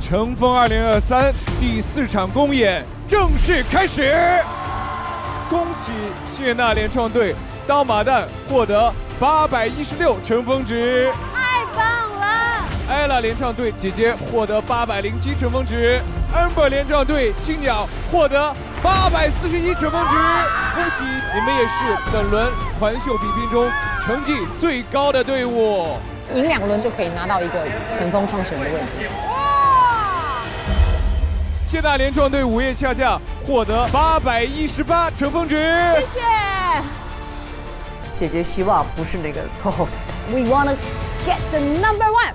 乘风2023第4场公演正式开始。恭喜谢娜联创队刀马旦获得816乘风值，太棒了！艾拉联创队姐姐获得807乘风值，Amber联创队青鸟获得841乘风值。恭喜你们也是本轮团秀比拼中成绩最高的队伍。赢2轮就可以拿到一个乘风创始人的位置。哇！谢娜联创队午夜恰恰获得818乘风值。谢谢。姐姐希望不是那个拖后腿。We wanna get the number 1。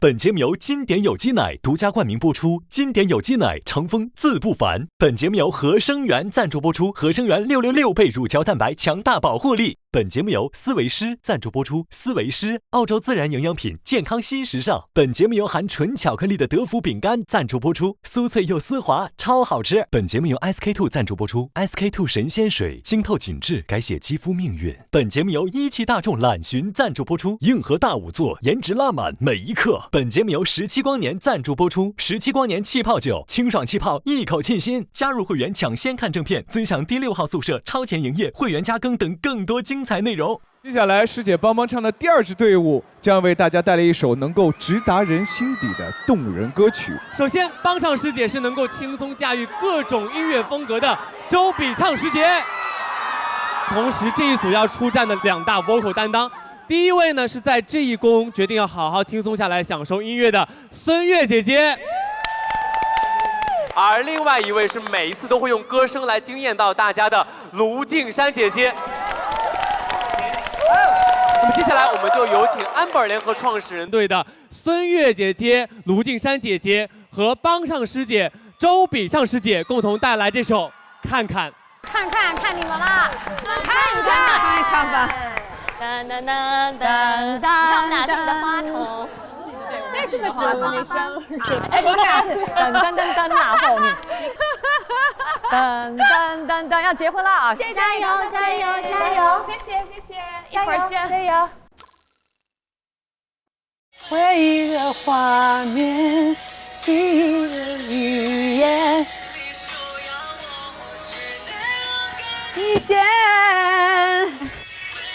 本节目由经典有机奶独家冠名播出，经典有机奶成风自不凡。本节目由合生元赞助播出，合生元666倍乳胶蛋白强大保护力。本节目由思维诗赞助播出，思维诗澳洲自然营养品，健康新时尚。本节目由含纯巧克力的德芙饼干赞助播出，酥脆又丝滑，超好吃。本节目由 SK2 赞助播出 ，SK2 神仙水清透紧致，改写肌肤命运。本节目由一汽大众揽巡赞助播出，硬核大5座，颜值拉满每一刻。本节目由17光年赞助播出，17光年气泡酒，清爽气泡，一口沁心。加入会员抢先看正片，尊享第6号宿舍超前营业、会员加更等更多精彩内容。接下来，师姐帮帮唱的第2支队伍将为大家带来一首能够直达人心底的动人歌曲。首先，帮唱师姐是能够轻松驾驭各种音乐风格的周笔畅师姐，同时这一组要出战的2大 vocal 担当。第一位呢是在这一宫决定要好好轻松下来享受音乐的孙悦姐姐，而另外一位是每一次都会用歌声来惊艳到大家的卢靖姗姐姐。那么接下来我们就有请Amber联合创始人队的孙悦姐姐、卢靖姗姐姐和帮唱师姐周笔畅师姐共同带来这首《看看》。看你们啦，看吧。噔噔噔噔噔，他们俩是你的花童。那是个祝你生日。哎，你俩是噔噔噔噔然后你。噔噔噔噔，要结婚了啊！加油加油加油！谢谢，一会儿见，加油。回忆的画面，记忆的语言，一点。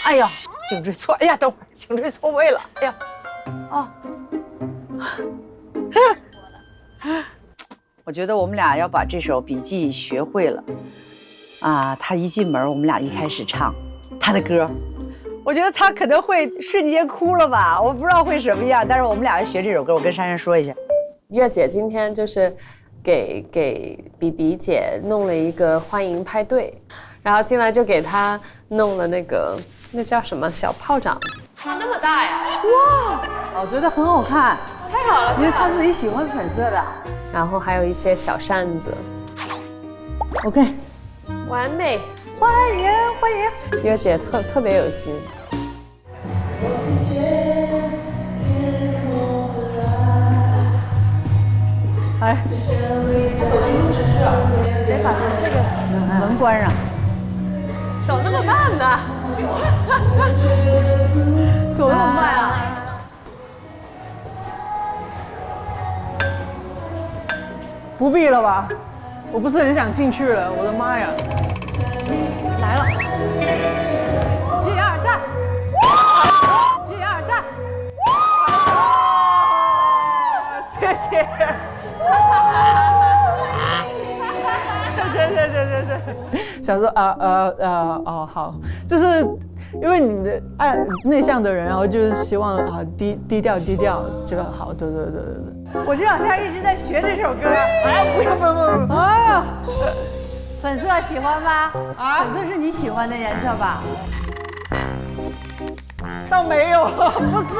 哎呀，颈椎错，哎呀，等会儿颈椎错位了，哎呀，哦。我觉得我们俩要把这首笔记学会了啊！他一进门，我们俩一开始唱他的歌，我觉得他可能会瞬间哭了吧，我不知道会什么样。但是我们俩要学这首歌，我跟珊珊说一下。月姐今天就是给比比姐弄了一个欢迎派对，然后进来就给她弄了那叫什么小炮仗，那么大呀！哇，我觉得很好看，太好了，因为他自己喜欢粉色的。然后还有一些小扇子。OK， 完美，欢迎！月姐特别有心。哎，得把这个门关上。走那么慢呢？走那么慢啊？不必了吧，我不是很想进去了，我的妈呀！来了，1、2、3，1、2、3，谢谢，谢，想说好，就是因为你的内向的人，然后就是希望低调这个好，对。我这2天一直在学这首歌。哎，不用！哎呀，粉色喜欢吗？粉色是你喜欢的颜色吧？倒没有，不是。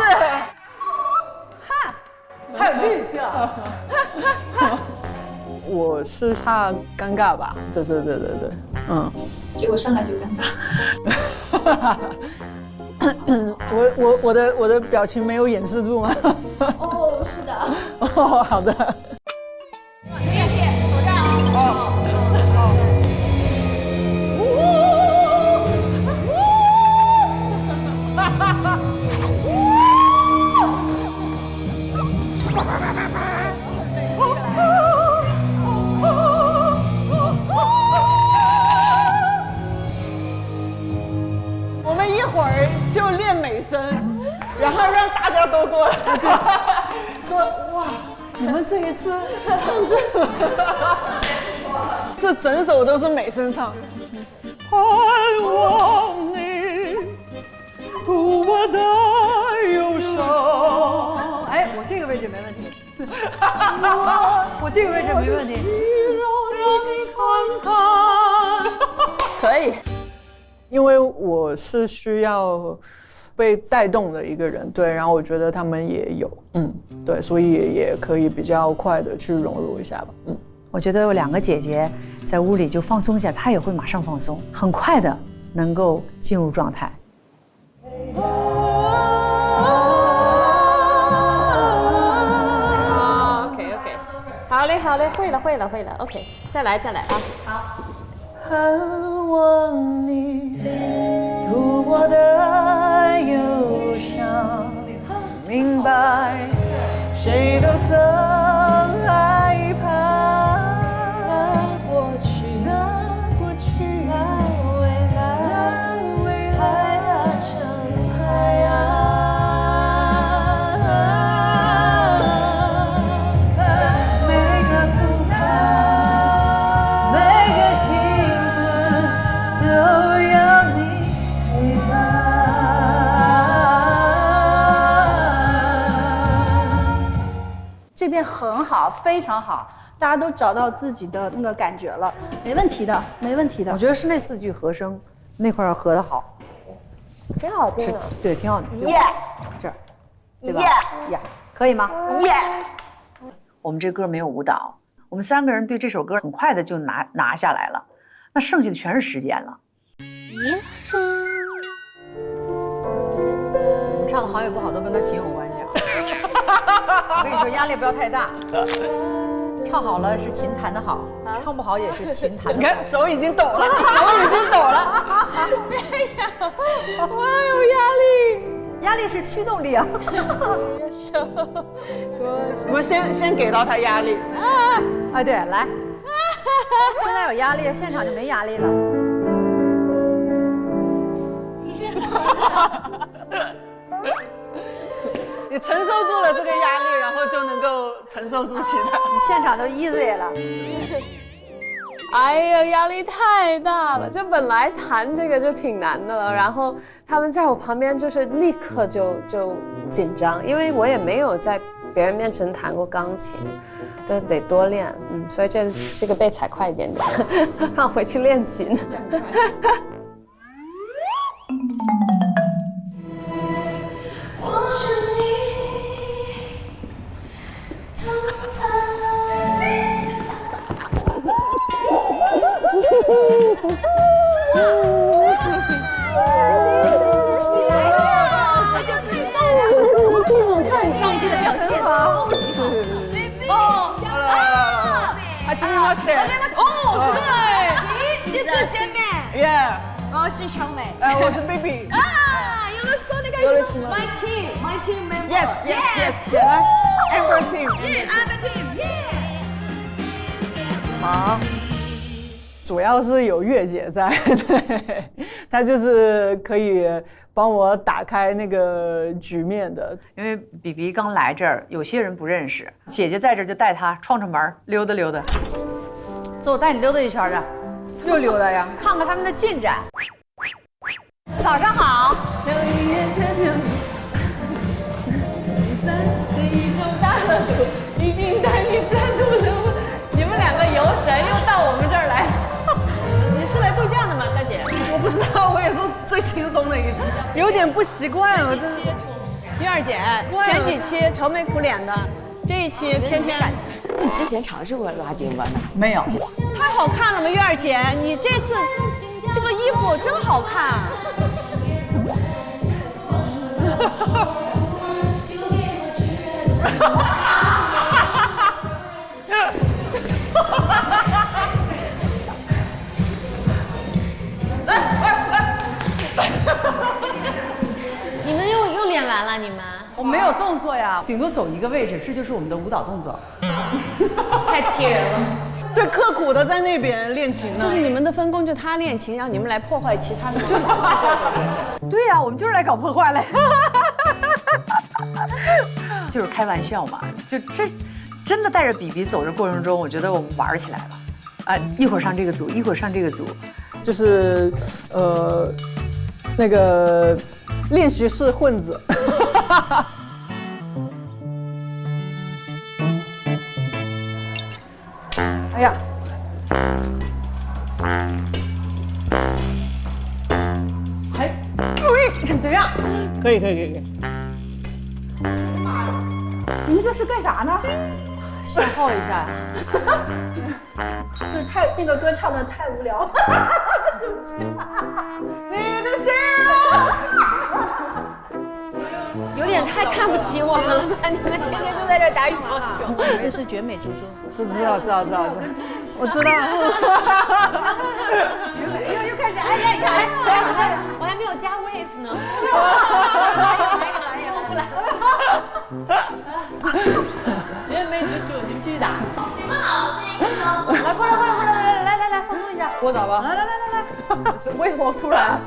哈，还有绿一下。我是怕尴尬吧？对，嗯。结果上来就尴尬。我的表情没有掩饰住吗？哦，是的。哦，好的。往这边线，走这儿啊。我们一会儿就练美声，然后让大家都过来说哇，你们这一次唱的，这整首都是美声唱。盼望你读我的忧伤。哎，我这个位置没问题。我这个位置没问题。可以，因为我是需要被带动的一个人，对，然后我觉得他们也有，对，所以也可以比较快的去融入一下吧，我觉得有2个姐姐在屋里就放松一下，她也会马上放松，很快的能够进入状态。OK， 好嘞，会了 ，OK， 再来啊，好。盼望你读我的忧伤，明白谁都曾害怕。那过去，那未来，海啊成海啊，每个步伐，每个停顿，都有你陪伴。这边很好，非常好，大家都找到自己的那个感觉了，没问题的，没问题的。我觉得是那4句和声那块儿合得好，挺好听的，对，挺好的。耶，这儿，对吧？耶，呀，可以吗？耶。我们这歌没有舞蹈，我们3个人对这首歌很快的就拿下来了，那剩下的全是时间了。我们唱的好与不好都跟他琴有关系啊！我跟你说，压力不要太大。唱好了是琴弹得好，唱不好也是琴弹得好。你看手已经抖了，手已经抖了。我有压力。压力是驱动力啊！我们先给到他压力。啊，对，来，现在有压力，现场就没压力了。你承受住了这个压力，然后就能够承受住其他。你现场就 easy 了。哎呀，压力太大了！就本来弹这个就挺难的了，然后他们在我旁边就是立刻就紧张，因为我也没有在别人面前弹过钢琴，得多练。所以这个被踩快一点点，让我回去练琴。很上进的表现，超级好。哦，はじめまして。哦，すごい。実はチェンメン。Yeah。我是小美。我是 Baby。啊，よろしくお願いします。My team member。Yes。Amber team。Amber team。好。主要是有月姐在，对，她就是可以帮我打开那个局面的。因为比比刚来这儿，有些人不认识，姐姐在这儿就带她串串门，溜达溜达。走，我带你溜达一圈的，又溜达呀，看看他们的进展。早上好。一定带你翻肚子，你们2个游神又到我们这儿来。你是来度假的吗，大姐？我不知道，我也是最轻松的一次，有点不习惯了，真是。第2姐前几期愁眉苦脸的，这一期天天。你之前尝试过拉丁吧？没有，太好看了嘛，月儿姐，你这次这个衣服真好看。你们又练完了，你们？我没有动作呀，顶多走一个位置，这就是我们的舞蹈动作。太气人了。对，刻苦的在那边练琴呢。就是你们的分工，就他练琴，然后你们来破坏其他的。对呀，我们就是来搞破坏来。就是开玩笑嘛，就这真的带着比比走的过程中，我觉得我们玩起来了。啊，一会儿上这个组，一会儿上这个组，就是那个练习室混子。哎呀，哎，怎么样？可以。你们这是干啥呢？消耗一下。就是那个歌唱的太无聊，是不是？你的心有点太看不起我们了吧？你们天天都在这打羽毛球。这是绝美猪猪，知道，我知道。绝美又开始，哎呀，你看，我还没有加 wave 呢。绝美猪猪，你们继续打。你们好轻松。来，过来，放松一下。我打吧。来，为什么突然？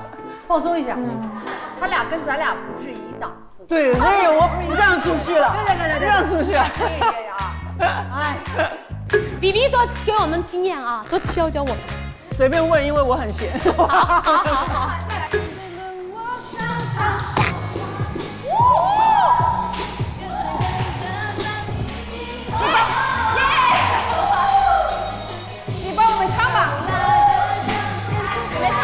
放松一下。他俩跟咱俩不是一档次。对，所以我让出去了。对，让出去了。哎，比比多给我们经验啊，多教教我们。随便问，因为我很闲。好。你帮我们唱吧。准备唱。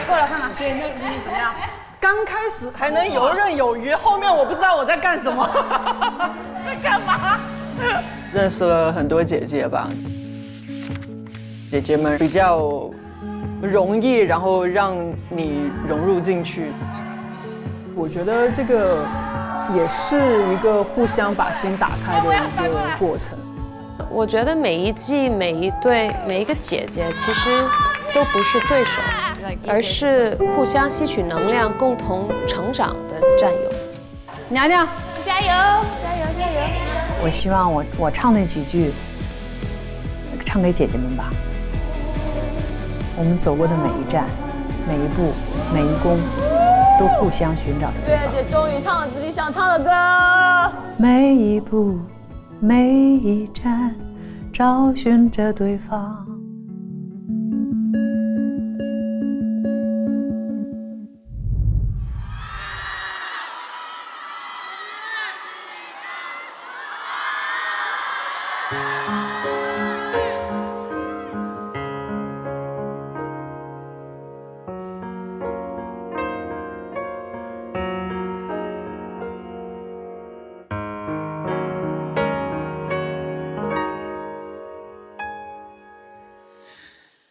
过来看看，这怎么样？刚开始还能游刃有余，后面我不知道我在干什么。在干嘛？认识了很多姐姐吧，姐姐们比较容易，然后让你融入进去。我觉得这个也是一个互相把心打开的一个过程。我觉得每一季、每一对、每一个姐姐其实都不是对手，而是互相吸取能量、共同成长的战友。娘娘，加油！我希望我唱那几句，唱给姐姐们吧。我们走过的每一站、每一步、每一弓，都互相寻找着对方。姐终于唱了自己想唱的歌。每一步，每一站，找寻着对方。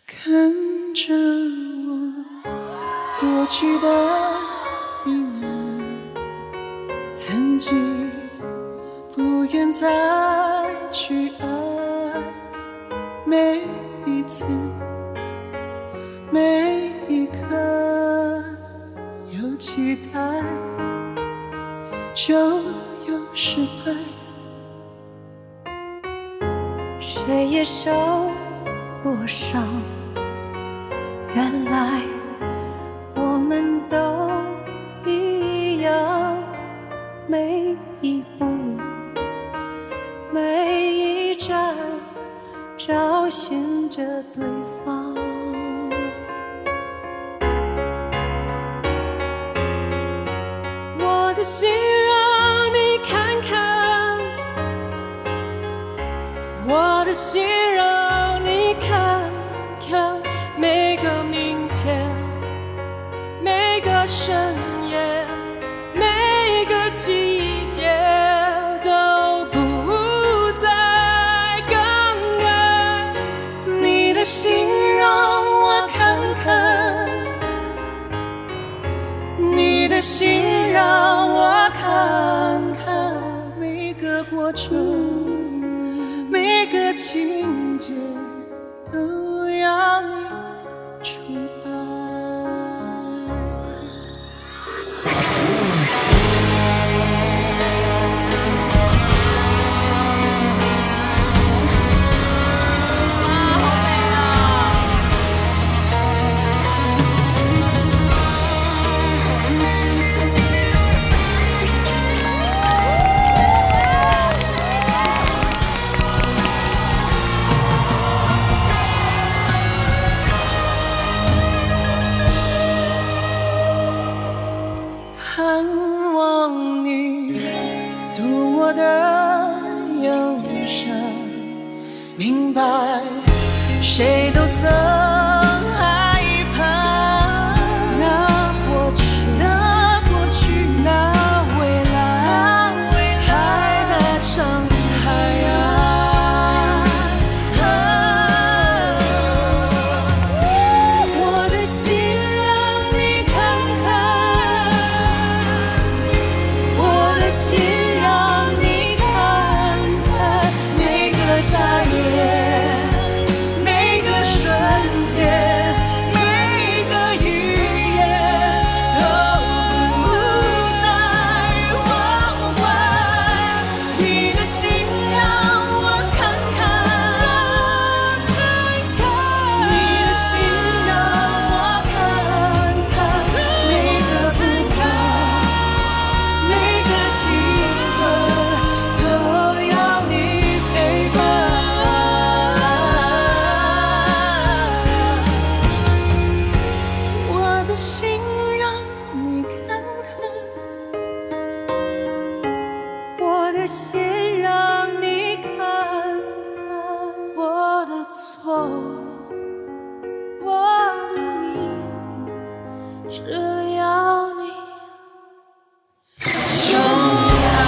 看着我过去的阴暗，曾经不愿再去爱，每一次每一刻有期待，就有失败，谁也受过伤，原来我们都一样，每一步每一站找寻着对方。我的心让你看看，我的心让你看看每个明天，每个深夜，每个季节都不再更改。你的心让我看看，你的心让我看看每个过程。每个情节都要你出爱。盼望你读我的忧伤，明白谁都曾害怕那过去，那未来，太大伤害啊！我的心让你看看，我的心让你看看每个眨眼，每个瞬间，每个语言都不再忘怀。你的心让我看看，你的心让我看看每个步伐，每个情歌都要你陪伴。我的心让你看看，我的心让你看看，我的错，我的迷糊，只要你宠爱。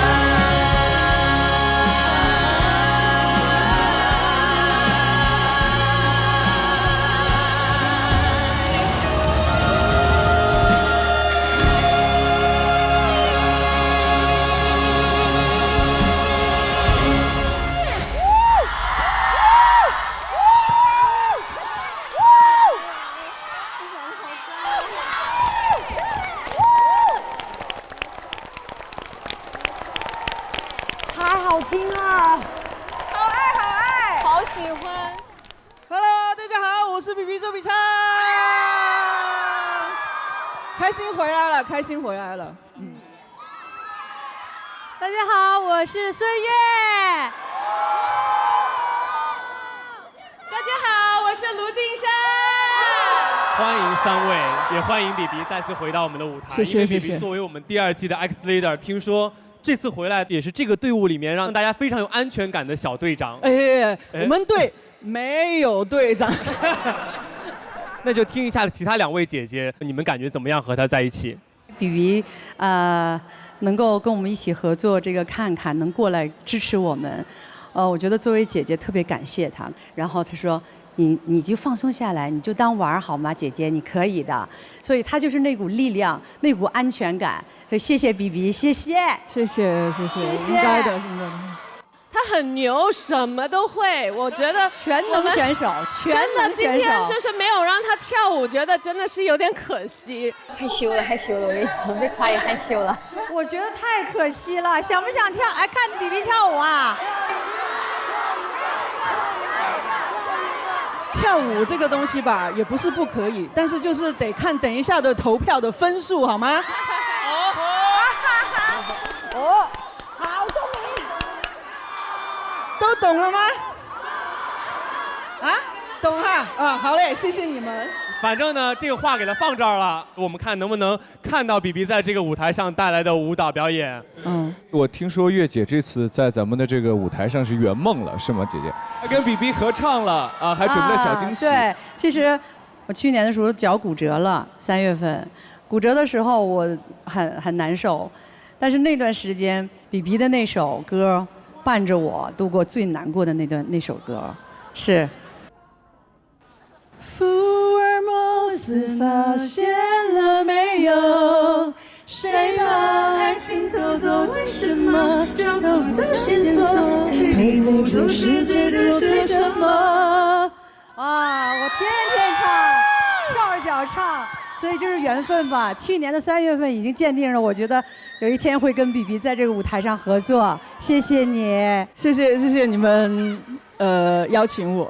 太好听了，好爱好爱，好喜欢。 Hello， 大家好，我是比比周笔畅，开心回来了，开心回来了。大家好，我是孙悦。大家好，我是卢靖姗。欢迎三位，也欢迎比比再次回到我们的舞台。谢谢因为比谢谢比作为我们第2季的 X Leader， 听说这次回来也是这个队伍里面让大家非常有安全感的小队长。我们队没有队长。那就听一下其他2位姐姐，你们感觉怎么样和她在一起？比比能够跟我们一起合作，这个看看能过来支持我们，我觉得作为姐姐特别感谢她。然后她说你就放松下来，你就当玩好吗，姐姐你可以的。所以她就是那股力量，那股安全感。所以谢谢比比，谢谢，谢谢，应该的，应该的。他很牛，什么都会。我觉得全能选手，全能选手。真的，今天就是没有让他跳舞，觉得真的是有点可惜。害羞了，害羞了，我跟你说，被夸也害羞了。我觉得太可惜了，想不想跳？哎，看着比比跳舞啊！跳舞这个东西吧，也不是不可以，但是就是得看等一下的投票的分数，好吗？哦，好聪明，都懂了吗？啊？懂哈啊，好嘞，谢谢你们。反正呢，这个话给他放这儿了，我们看能不能看到比比在这个舞台上带来的舞蹈表演。我听说月姐这次在咱们的这个舞台上是圆梦了，是吗，姐姐？还跟比比合唱了啊，还准备了小惊喜。对，其实我去年的时候脚骨折了，3月份，骨折的时候我很难受，但是那段时间比比的那首歌伴着我度过最难过的那首歌，是。福尔摩斯发现了没有？谁把爱情偷走？为什么找不到线索？推不出世界做错什么？啊，我天天唱，翘着脚唱，所以就是缘分吧。去年的3月份已经鉴定了，我觉得有一天会跟比比在这个舞台上合作。谢谢你，谢谢你们，邀请我。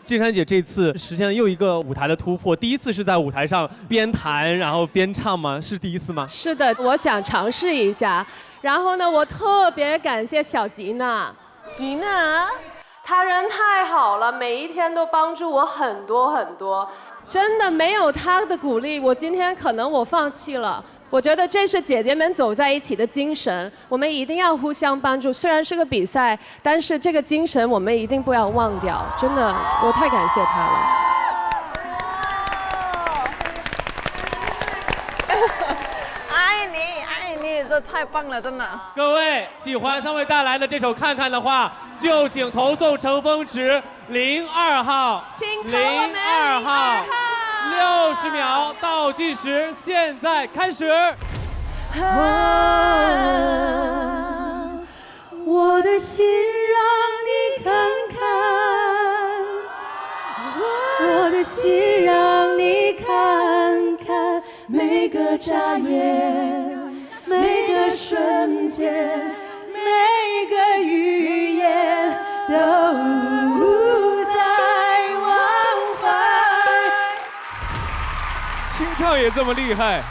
静珊姐这次实现了又一个舞台的突破，第一次是在舞台上边弹然后边唱吗？是第一次吗？是的，我想尝试一下。然后呢，我特别感谢小吉娜，她人太好了，每一天都帮助我很多，真的没有她的鼓励，我今天可能我放弃了。我觉得这是姐姐们走在一起的精神，我们一定要互相帮助。虽然是个比赛，但是这个精神我们一定不要忘掉。真的，我太感谢她了。爱你，这太棒了，真的。各位喜欢3位带来的这首《看看》的话，就请投送乘风值02号，请投我们02号。60秒倒计时，现在开始。我的心让你看看，我的心让你看看，每个眨眼，每个瞬间，每个语言都。清唱也这么厉害，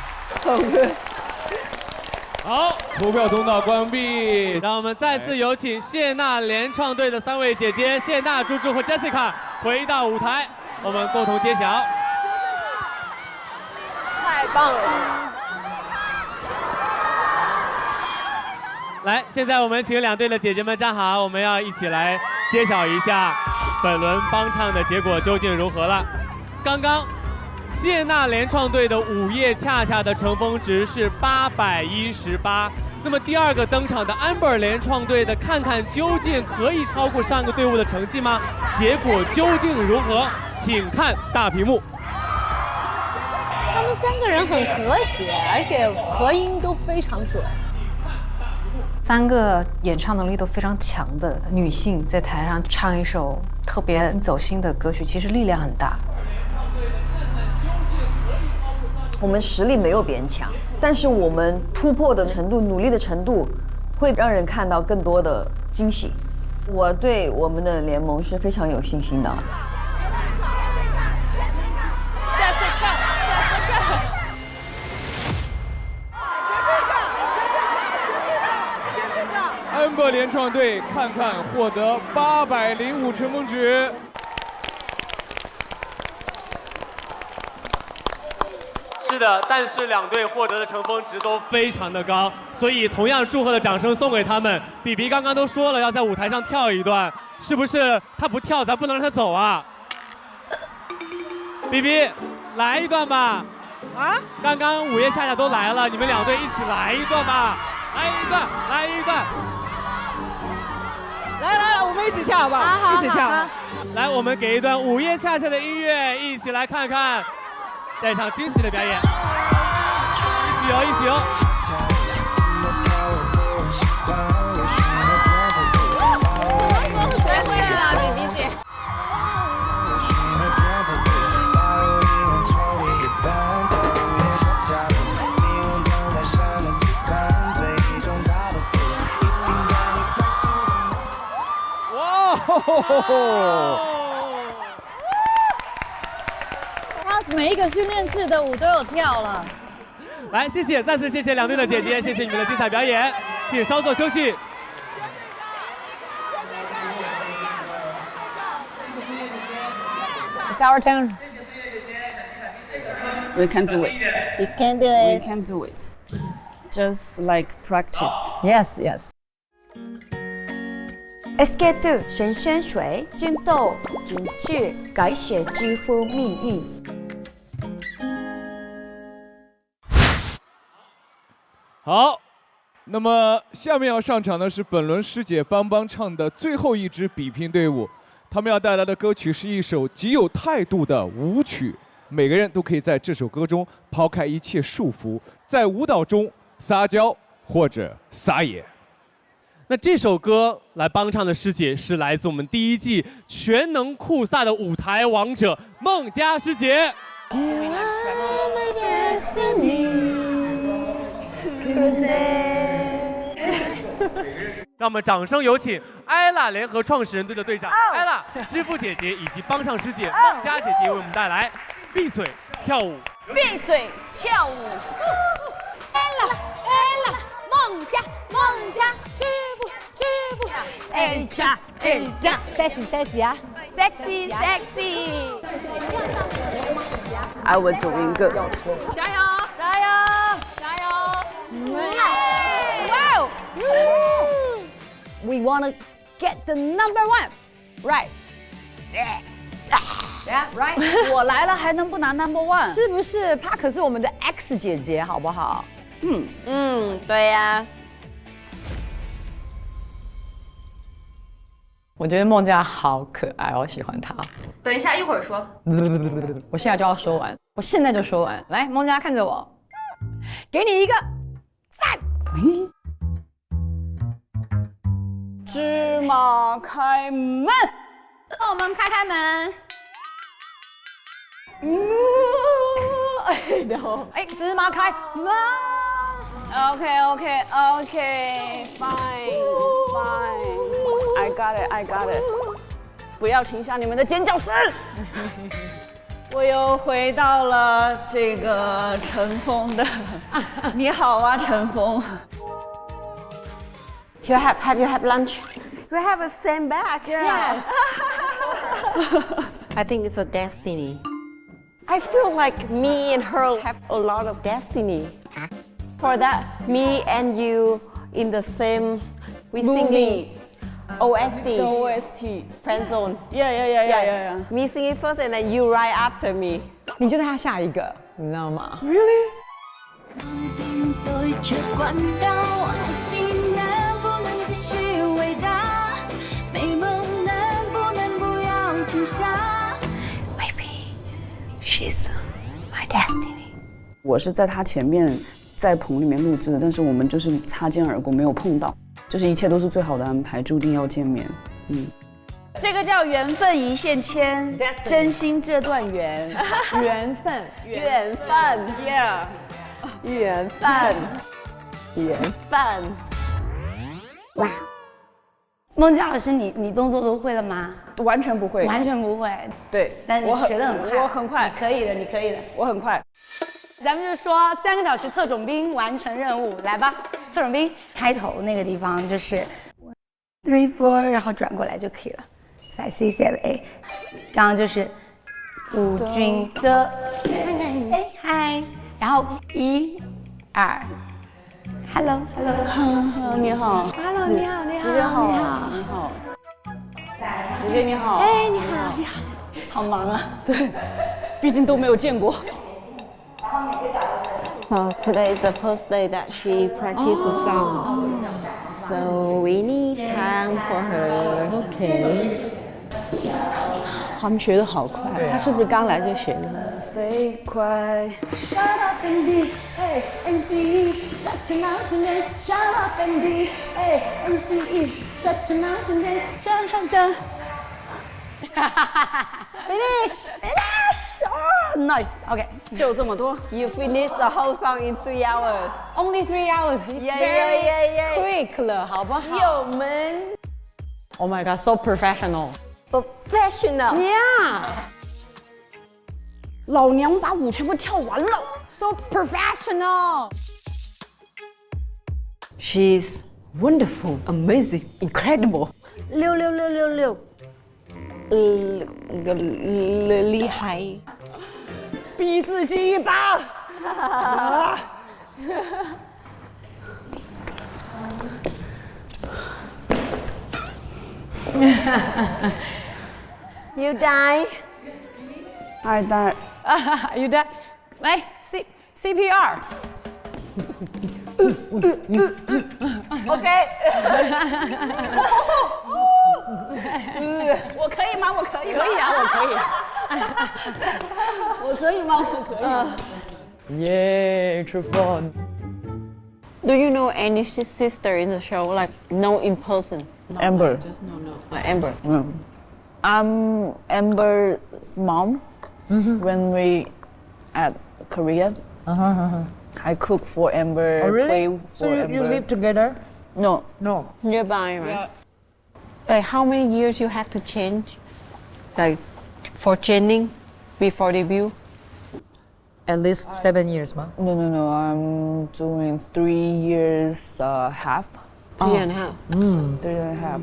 好，投票通道关闭，让我们再次有请谢娜联唱队的3位姐姐谢娜、猪猪和 Jessica 回到舞台，我们共同揭晓。太棒了！来，现在我们请2队的姐姐们站好，我们要一起来揭晓一下本轮帮唱的结果究竟如何了。刚刚。谢娜联创队的午夜恰恰的乘风值是818，那么第2个登场的 Amber 联创队的看看究竟可以超过上个队伍的成绩吗？结果究竟如何？请看大屏幕。他们3个人很和谐，而且合音都非常准。3个演唱能力都非常强的女性在台上唱一首特别走心的歌曲，其实力量很大。我们实力没有别人强，但是我们突破的程度、努力的程度，会让人看到更多的惊喜。我对我们的联盟是非常有信心的。Amber 联创队看看获得805乘风值。是的，但是2队获得的乘风值都非常的高，所以同样祝贺的掌声送给他们。比比刚刚都说了要在舞台上跳一段，是不是他不跳咱不能让他走啊？比比，来一段吧。啊？刚刚午夜恰恰都来了，你们2队一起来一段吧。来一段，来一段。来，我们一起跳好不好？一起跳。来，我们给一段午夜恰恰的音乐，一起来看看这场惊喜的表演。一起游，一起游。谁会啊，比比姐？他每一个训练室的舞都有跳了。来，谢谢，再次谢谢2队的姐姐，谢谢你们的精彩表演，请稍作休息。It's our turn. We can do it. We can do it. We can do it. Just like practice. Yes, yes. SK2 神仙水，军斗军志，改写几乎命运。好，那么下面要上场的是本轮师姐帮帮唱的最后一支比拼队伍，他们要带来的歌曲是一首极有态度的舞曲，每个人都可以在这首歌中抛开一切束缚，在舞蹈中撒娇或者撒野。那这首歌来帮唱的师姐是来自我们第一季全能酷飒的舞台王者孟佳师姐。让我们掌声有请艾拉联合创始人队的队长艾拉、支付姐姐以及帮唱师姐孟佳姐姐为我们带来《闭嘴跳舞》。闭嘴跳舞。Ella，孟佳，支付，sexy 啊 ，sexy。I will do一个。加油！Wow! We wanna get the number one, right? Yeah, right. 我来了还能不拿 number one？ 是不是？她可是我们的 X 姐姐，好不好？对呀。我觉得孟佳好可爱，我喜欢她。等一下，一会儿说。我现在就要说完，我现在就说完。来，孟佳看着我，给你一个赞。芝麻开门，让我们开门。芝麻开门。OK, fine. I got it. 不要停下你们的尖叫声。我又回到了这个陈峰的。你好啊，陈峰。Have you had lunch? We have a same back. Yes. I think it's a destiny. I feel like me and her have a lot of destiny. For that, me and you in the same, we singing OST. OST. Friend zone. Yeah. Me singing first and then you right after me. 你就在他下一个，你知道吗 Really? 对着关岛，爱情能不能继续伟大？美梦能不能不要停下 Maybe she's my destiny. 我是在他前面在棚里面录制的，但是我们就是擦肩而过，没有碰到，就是一切都是最好的安排，注定要见面。这个叫缘分一线牵，真心这段缘。缘分，yeah， 缘分。哇，孟佳老师，你动作都会了吗？完全不会，完全不会。对，但是你学得很快，我很快，你可以的，我很快。咱们就说3个小时特种兵完成任务，来吧，特种兵开头那个地方就是 3, 4， 然后转过来就可以了。5, 6, 7, 8， 刚刚就是吴军的，看看你，嗨，然后1、2 ，Hello， 你好 ，Hello， 你好，姐姐好，姐姐你好，哎，你好，好忙啊，对，毕竟都没有见过。So today is the first day that she practiced the song. So we need time for her. OK。他们学得好快，他是不是刚来就学的？飞快。Shut up and be, hey, NCE, shut your mouth and dance. Shut up and be, hey, NCE, shut your mouth and dance. Shut up and Finish. Nice. OK， 就这么多。You finished the whole song in 3 hours. Only 3 hours. It's Yeah. quick 了，好不好？有门 Oh my god, so professional. professional. Yeah. 老娘把舞全部跳完了。So professional. She's wonderful, amazing, incredible. 66666。厉害，逼自己一把。You die. I die. You die. 来 CPR。OK 我可以吗？我可以吗？可以啊，我可以。我可以吗？我可以。Yeah, it's fun. Do you know any sister in the show? Like, no in person? Amber. Amber. I'm Amber's mom. When we at Korea, I cook for Amber. Oh, really? Play for So you Amber. live together? No. No. Nearby, right? Yeah. Like, how many years you have to change? Like, for training before debut? At least 7 years, ma. No. I'm doing 3 years half. 3.5. 3.5.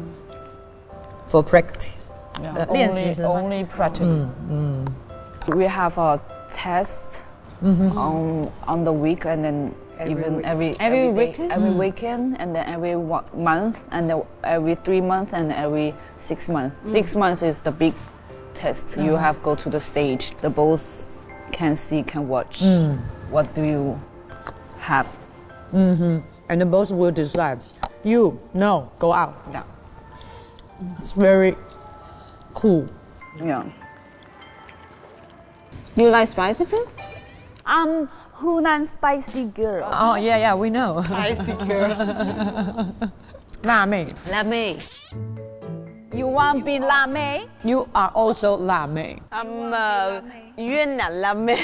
For practice. Yeah. 练习是吗？ Only practice. We have a test on the week, and then every weekend, and then every month, and then every 3 months, and every 6 months. 6 months is the big test. You have go to the stage. The boss can see, can watch. What do you have? And the boss will decide. You, no, go out. Yeah. It's very cool. Yeah. You like spicy food? I'm Hunan spicy girl. Oh, yeah, we know. Spicy girl. 辣妹. Let me. You want be 辣妹? You are also 辣妹. I'm越南辣妹.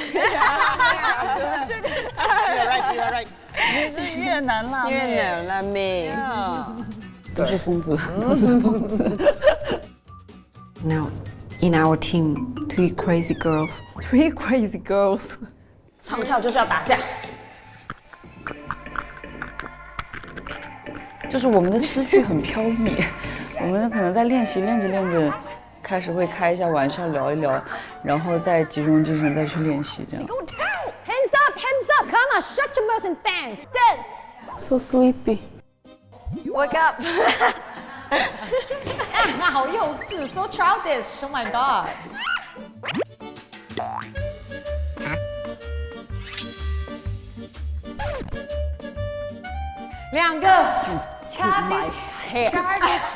You're right. 你是越南辣妹。越南辣妹。都是疯子。 Now, in our team, 3 crazy girls. 3 crazy girls. 唱跳就是要打架。就是我们的思绪很飘逸，我们可能在练习练着，开始会开一下玩笑聊一聊，然后再集中精神再去练习这样。Hands up, come on, shut your mouth and dance. So sleepy. Wake up. 那好幼稚 ，so childish. Oh my god. 2个 childish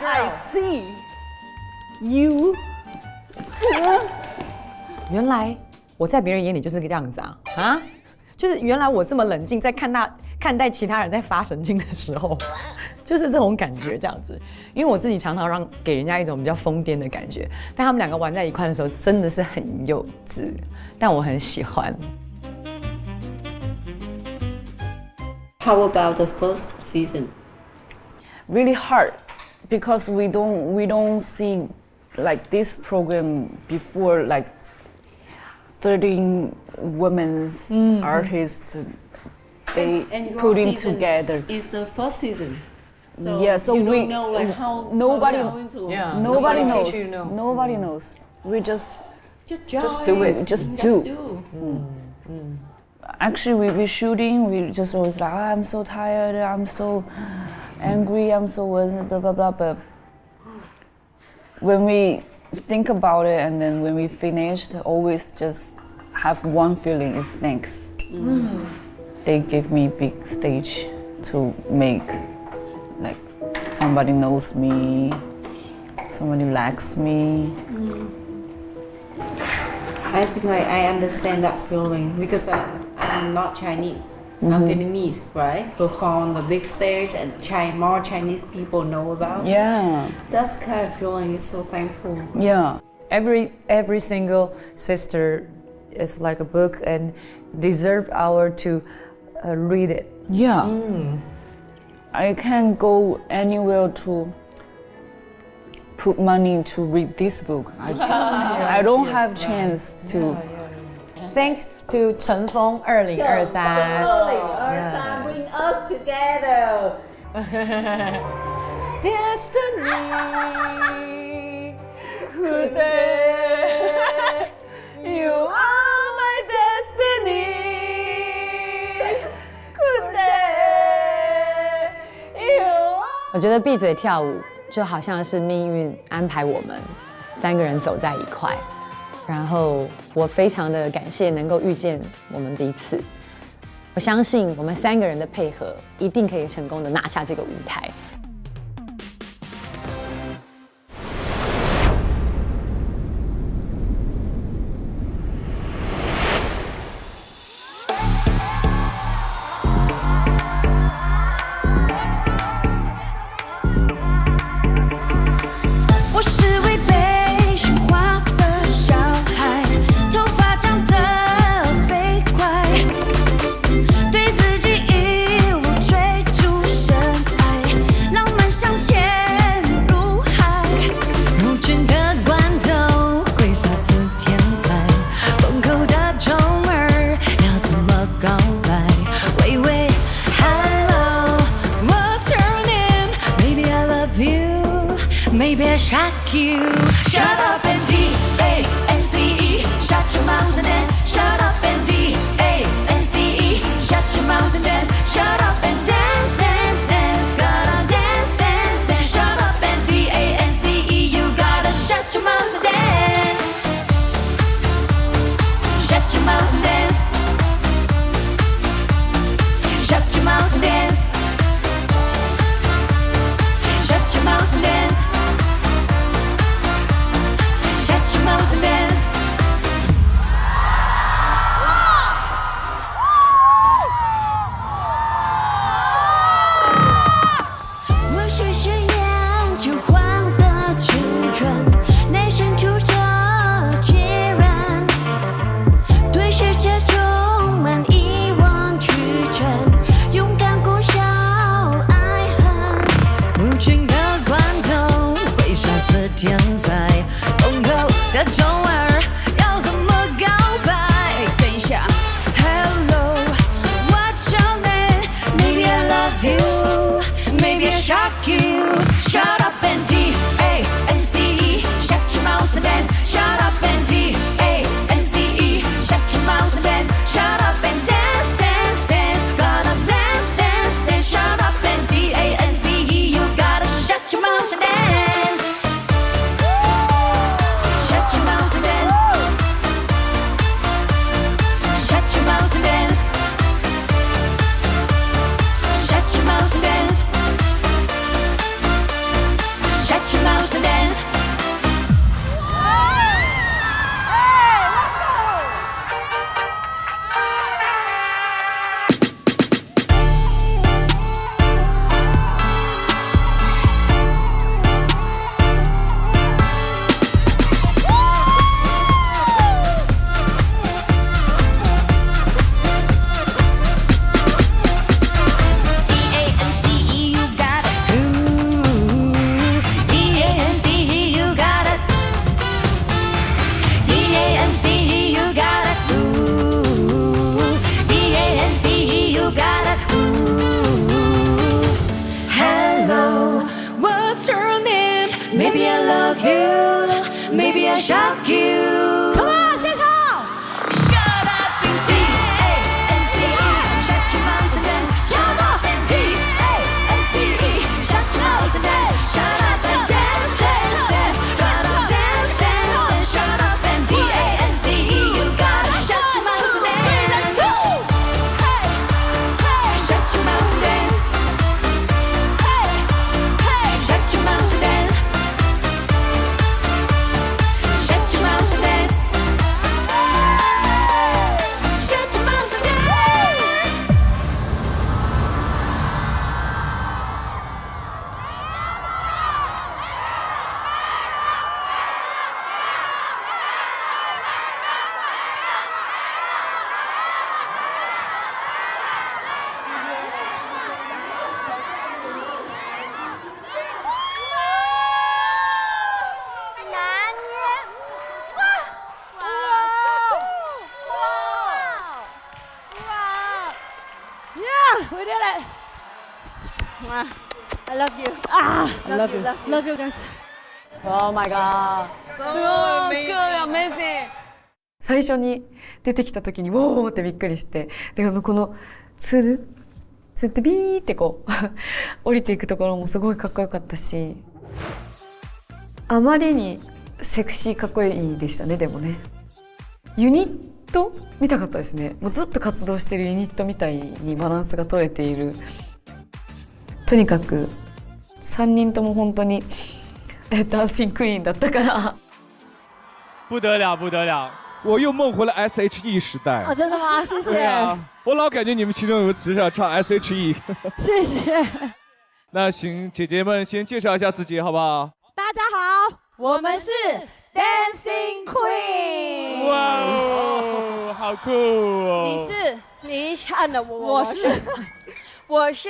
girl. I see you. 原来我在别人眼里就是个这样子啊？就是原来我这么冷静，在看待其他人在发神经的时候，就是这种感觉这样子。因为我自己常常给人家一种比较疯癫的感觉，但他们2个玩在一块的时候，真的是很幼稚，但我很喜欢。How about the first season? Really hard because we don't see like this program before, like 13 women's artists. They putting together. Is the first season. So you we don't know like how nobody nobody knows. teach you, no. Nobody knows. We just Just do it. Just do. do. Actually, we shooting. We just always like, I'm so tired. I'm so angry. I'm so blah blah blah. But when we think about it, and then when we finished, always just have one feeling: is thanks. They give me big stage to make, like somebody knows me, somebody likes me. I think I understand that feeling because I'm not Chinese. I'm Vietnamese, right? Perform on the big stage and more Chinese people know about. Yeah. That's kind of feeling is so thankful. Yeah. Every single sister is like a book and deserve our to read it. Yeah. I can't go anywhere to put money to read this book. I don't have chance to. Thanks to 乘风2023. 2023 bring us together. Destiny. Could they 觉得闭嘴跳舞就好像是命运安排我们3个人走在一块，然后我非常的感谢能够遇见我们彼此。我相信我们3个人的配合一定可以成功的拿下这个舞台。Maybe I shock you. Shut up and D-A-N-C-E. Shut your mouth and dance. Shut up and D-A-N-C-E. Shut your mouth and dance. Shut up and dance, dance, dance. Gotta dance, dance, dance. Shut up and D-A-N-C-E. You gotta shut your mouth and dance. Shut your mouth and dance. Shut your mouth and dance. Shut your mouth and dance. Shut your mouth and dance. 我是誓言就晃的青春，内心住着孑然，对世界充满一往曲折，勇敢过笑爱恨，无情的关头会杀死天才。风口的钟儿要怎么告白？等一下 ，Hello, what's your name? Maybe I love you, maybe I shock you. Shut up and D-A-N-C-E. Shut your mouth and dance. Shut up and D-A-N-C-E. Shut your mouth and dance. Shut up and dance, dance, dance. Gotta dance, dance, dance. Shut up and D-A-N-C-E. You gotta shut your mouth and dance. Shut your mouth and dance. Shut your mouth and dance. Shut your mouth and dance. Shut your mouth and dance. D-A-N-C-E, you got it. Ooh. D-A-N-C-E, you got it. D-A-N-C-E, you got it. Ooh. D-A-N-C-E, you got it. Ooh. Hello, what's your name? Maybe I love you, maybe I shock you. Come on, 现场 Shut up and D-A-N-C-E. Shut your mouth and dance. Shut up and D-A-N-C-E. Shut your mouth and dance. Shut up and dance, dance, dance. Gotta dance, dance, dance. Shut up and D-A-N-C-E. You gotta shut your mouth and dance. Hey, hey. Shut your mouth and dance. Hey, hey. Shut your mouth and dance. Shut your mouth and dance. Shut your mouth and dance. Yeah, we did it. I love you. Love you. Love you guys. Oh my god. So amazing. 最初に出てきた時にウォーってびっくりして、でこのつるずっとビーってこう降りていくところもすごいかっこよかったし、あまりにセクシーかっこいいでしたね。でもね、ユニット見たかったですね。もうずっと活動してるユニットみたいにバランスが取れている。とにかく3人とも本当にダンシングクイーンだったから。不得了，不得了！我又梦回了 SHE 时代。哦，真的吗？谢谢。对啊，我老感觉你们其中有个词是要唱 SHE。谢谢。那行，姐姐们先介绍一下自己，好不好？大家好，我们是 Dancing Queen。哇哦，好酷哦！你看的我是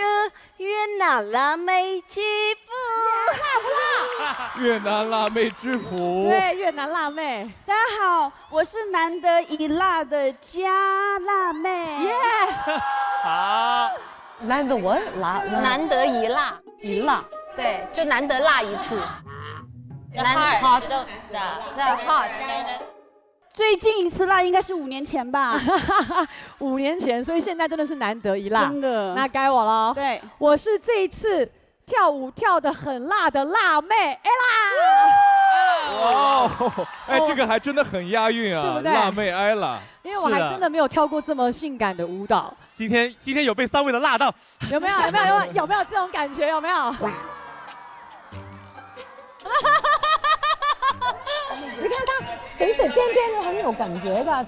越南辣妹之父。越南辣妹之父。对，越南辣妹。大家好，我是难得一辣的加辣妹。耶！好。难得我辣，难得一辣，一辣。对，就难得辣一次。hot， 对 hot。最近一次辣应该是5年前吧，5年前，所以现在真的是难得一辣。真的，那该我了。对，我是这一次跳舞跳得很辣的辣妹 Ella。哇，哎，这个还真的很押韵啊，对不对？辣妹 Ella。因为我还真的没有跳过这么性感的舞蹈。今天有被3位的辣到，有没有这种感觉？有没有？你看他随随便便就很有感觉的。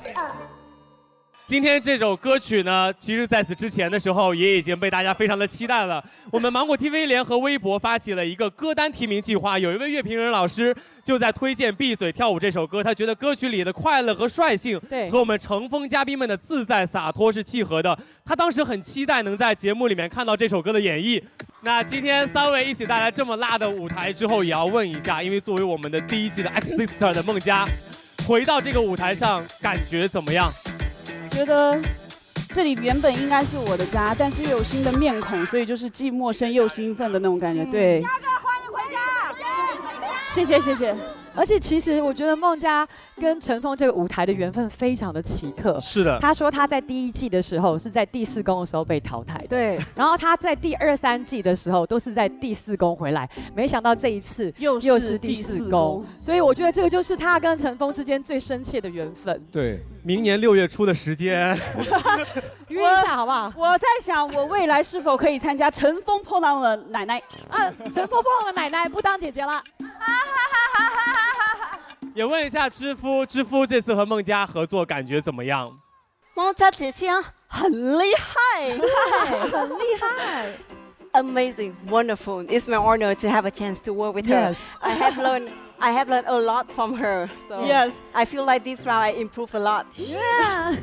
今天这首歌曲呢，其实在此之前的时候也已经被大家非常的期待了。我们芒果 TV 联合微博发起了一个歌单提名计划，有一位乐评人老师就在推荐《闭嘴跳舞》这首歌，他觉得歌曲里的快乐和率性，和我们乘风嘉宾们的自在洒脱是契合的。他当时很期待能在节目里面看到这首歌的演绎。那今天3位一起带来这么辣的舞台之后，也要问一下，因为作为我们的第1季的 X Sister 的孟佳，回到这个舞台上感觉怎么样？觉得这里原本应该是我的家，但是又有新的面孔，所以就是既陌生又兴奋的那种感觉。对，佳哥欢迎回家，谢谢谢谢。而且其实我觉得孟佳跟陈峰这个舞台的缘分非常的奇特。是的，他说他在第1季的时候是在第4宫的时候被淘汰，对。然后他在第2、3季的时候都是在第4宫回来，没想到这一次又是第4宫，所以我觉得这个就是他跟陈峰之间最深切的缘分。对，明年6月初的时间，约一下好不好？我在想，我未来是否可以参加乘风破浪的奶奶？乘风破浪的奶奶不当姐姐了。也问一下知夫这次和孟佳合作感觉怎么样？孟佳姐姐很厉害，对，很厉害。Amazing, wonderful. It's my honor to have a chance to work with her. Yes. I have learned a lot from her. So yes, I feel like this round I improved a lot. Yeah.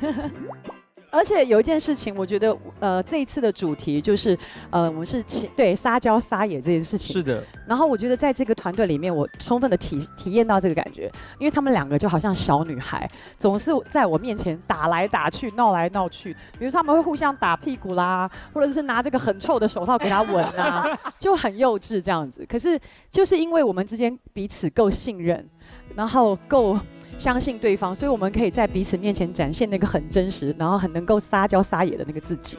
而且有一件事情，我觉得这一次的主题就是我们是对撒娇撒野这件事情。是的。然后我觉得在这个团队里面，我充分的体验到这个感觉，因为他们2个就好像小女孩，总是在我面前打来打去、闹来闹去。比如说他们会互相打屁股啦，或者是拿这个很臭的手套给他吻啊，就很幼稚这样子。可是就是因为我们之间彼此够信任，然后够相信对方，所以我们可以在彼此面前展现那个很真实，然后很能够撒娇撒野的那个自己。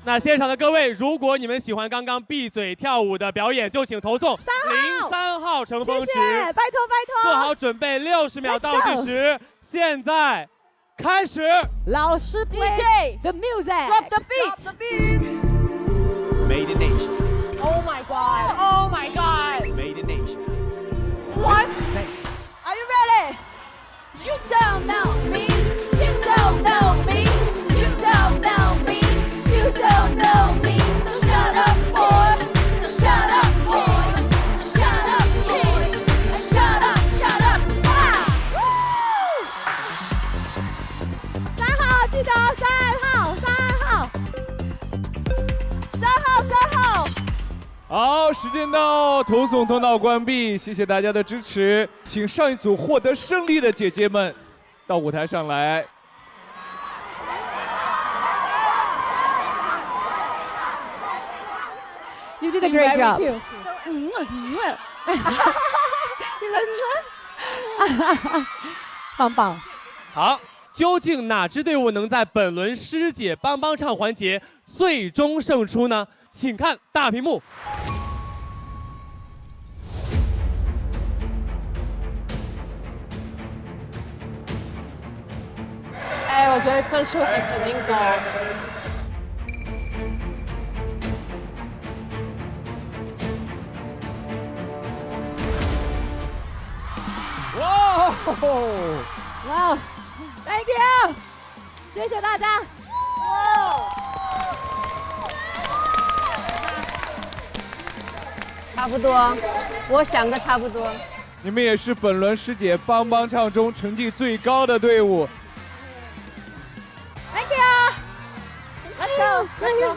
那现场的各位，如果你们喜欢刚刚闭嘴跳舞的表演，就请投送03号乘风池。谢谢，拜托拜托。做好准备，60秒倒计时，现在开始。老师 DJ the music drop the beat Made in Asia. Oh my god, oh my god. Made in Asia. What? Are you ready? You don't know me. You don't know me. You don't know me. You don't know me. So shut up, boy. So shut up, boy. So shut up, boy. Shut up, shut up. 3号记得3号。好，时间到，投送通道关闭，谢谢大家的支持，请上一组获得胜利的姐姐们到舞台上来。You did a great job. 棒棒。好，究竟哪支队伍能在本轮师姐帮帮唱环节最终胜出呢？请看大屏幕。哎，我觉得分数很肯定高。哇！哇 ，Thank you， 谢谢大家。差不多，我想的差不多。你们也是本轮师姐帮帮唱中成绩最高的队伍。Thank you，Let's go，Let's go。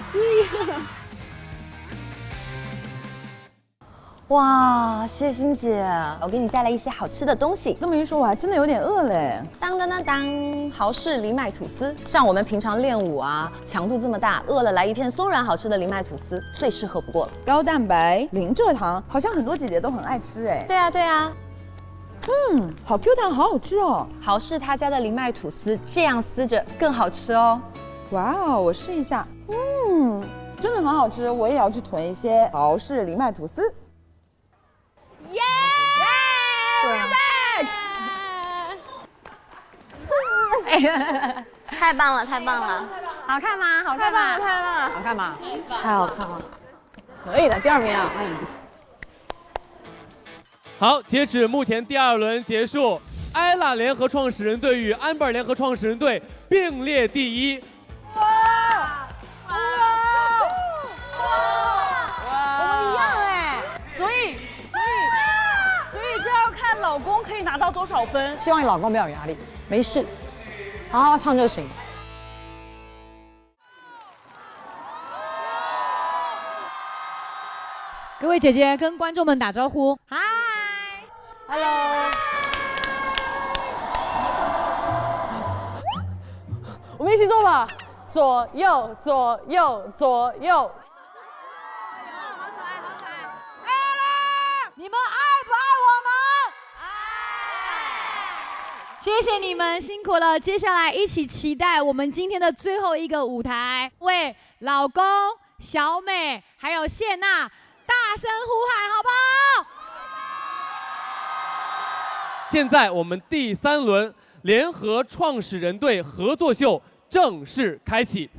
哇，谢欣姐，我给你带来一些好吃的东西。这么一说，我还真的有点饿嘞。当当当当，豪氏藜麦吐司。像我们平常练舞啊，强度这么大，饿了来一片松软好吃的藜麦吐司，最适合不过了。高蛋白，零蔗糖，好像很多姐姐都很爱吃哎。对啊，对啊。好 Q 弹，好好吃哦。豪氏他家的藜麦吐司，这样撕着更好吃哦。哇哦，我试一下。真的很好吃，我也要去囤一些豪氏藜麦吐司。耶 ！We're back！ 太棒了，太棒了！好看吗？好看吗？好看吗？太好看了！可以的，第2名啊！好，截止目前第2轮结束，ella 联合创始人队与 Amber 联合创始人队并列第1。我们一样哎，所以这要看老公可以拿到多少分。希望你老公不要有压力，没事，好好唱就行。各位姐姐跟观众们打招呼，嗨 ，Hello。我们一起做吧，左右左右左右。你们爱不爱我们？爱！谢谢你们辛苦了，接下来一起期待我们今天的最后一个舞台，为老公、小美还有谢娜大声呼喊，好不好？现在我们第3轮联合创始人队合作秀正式开启。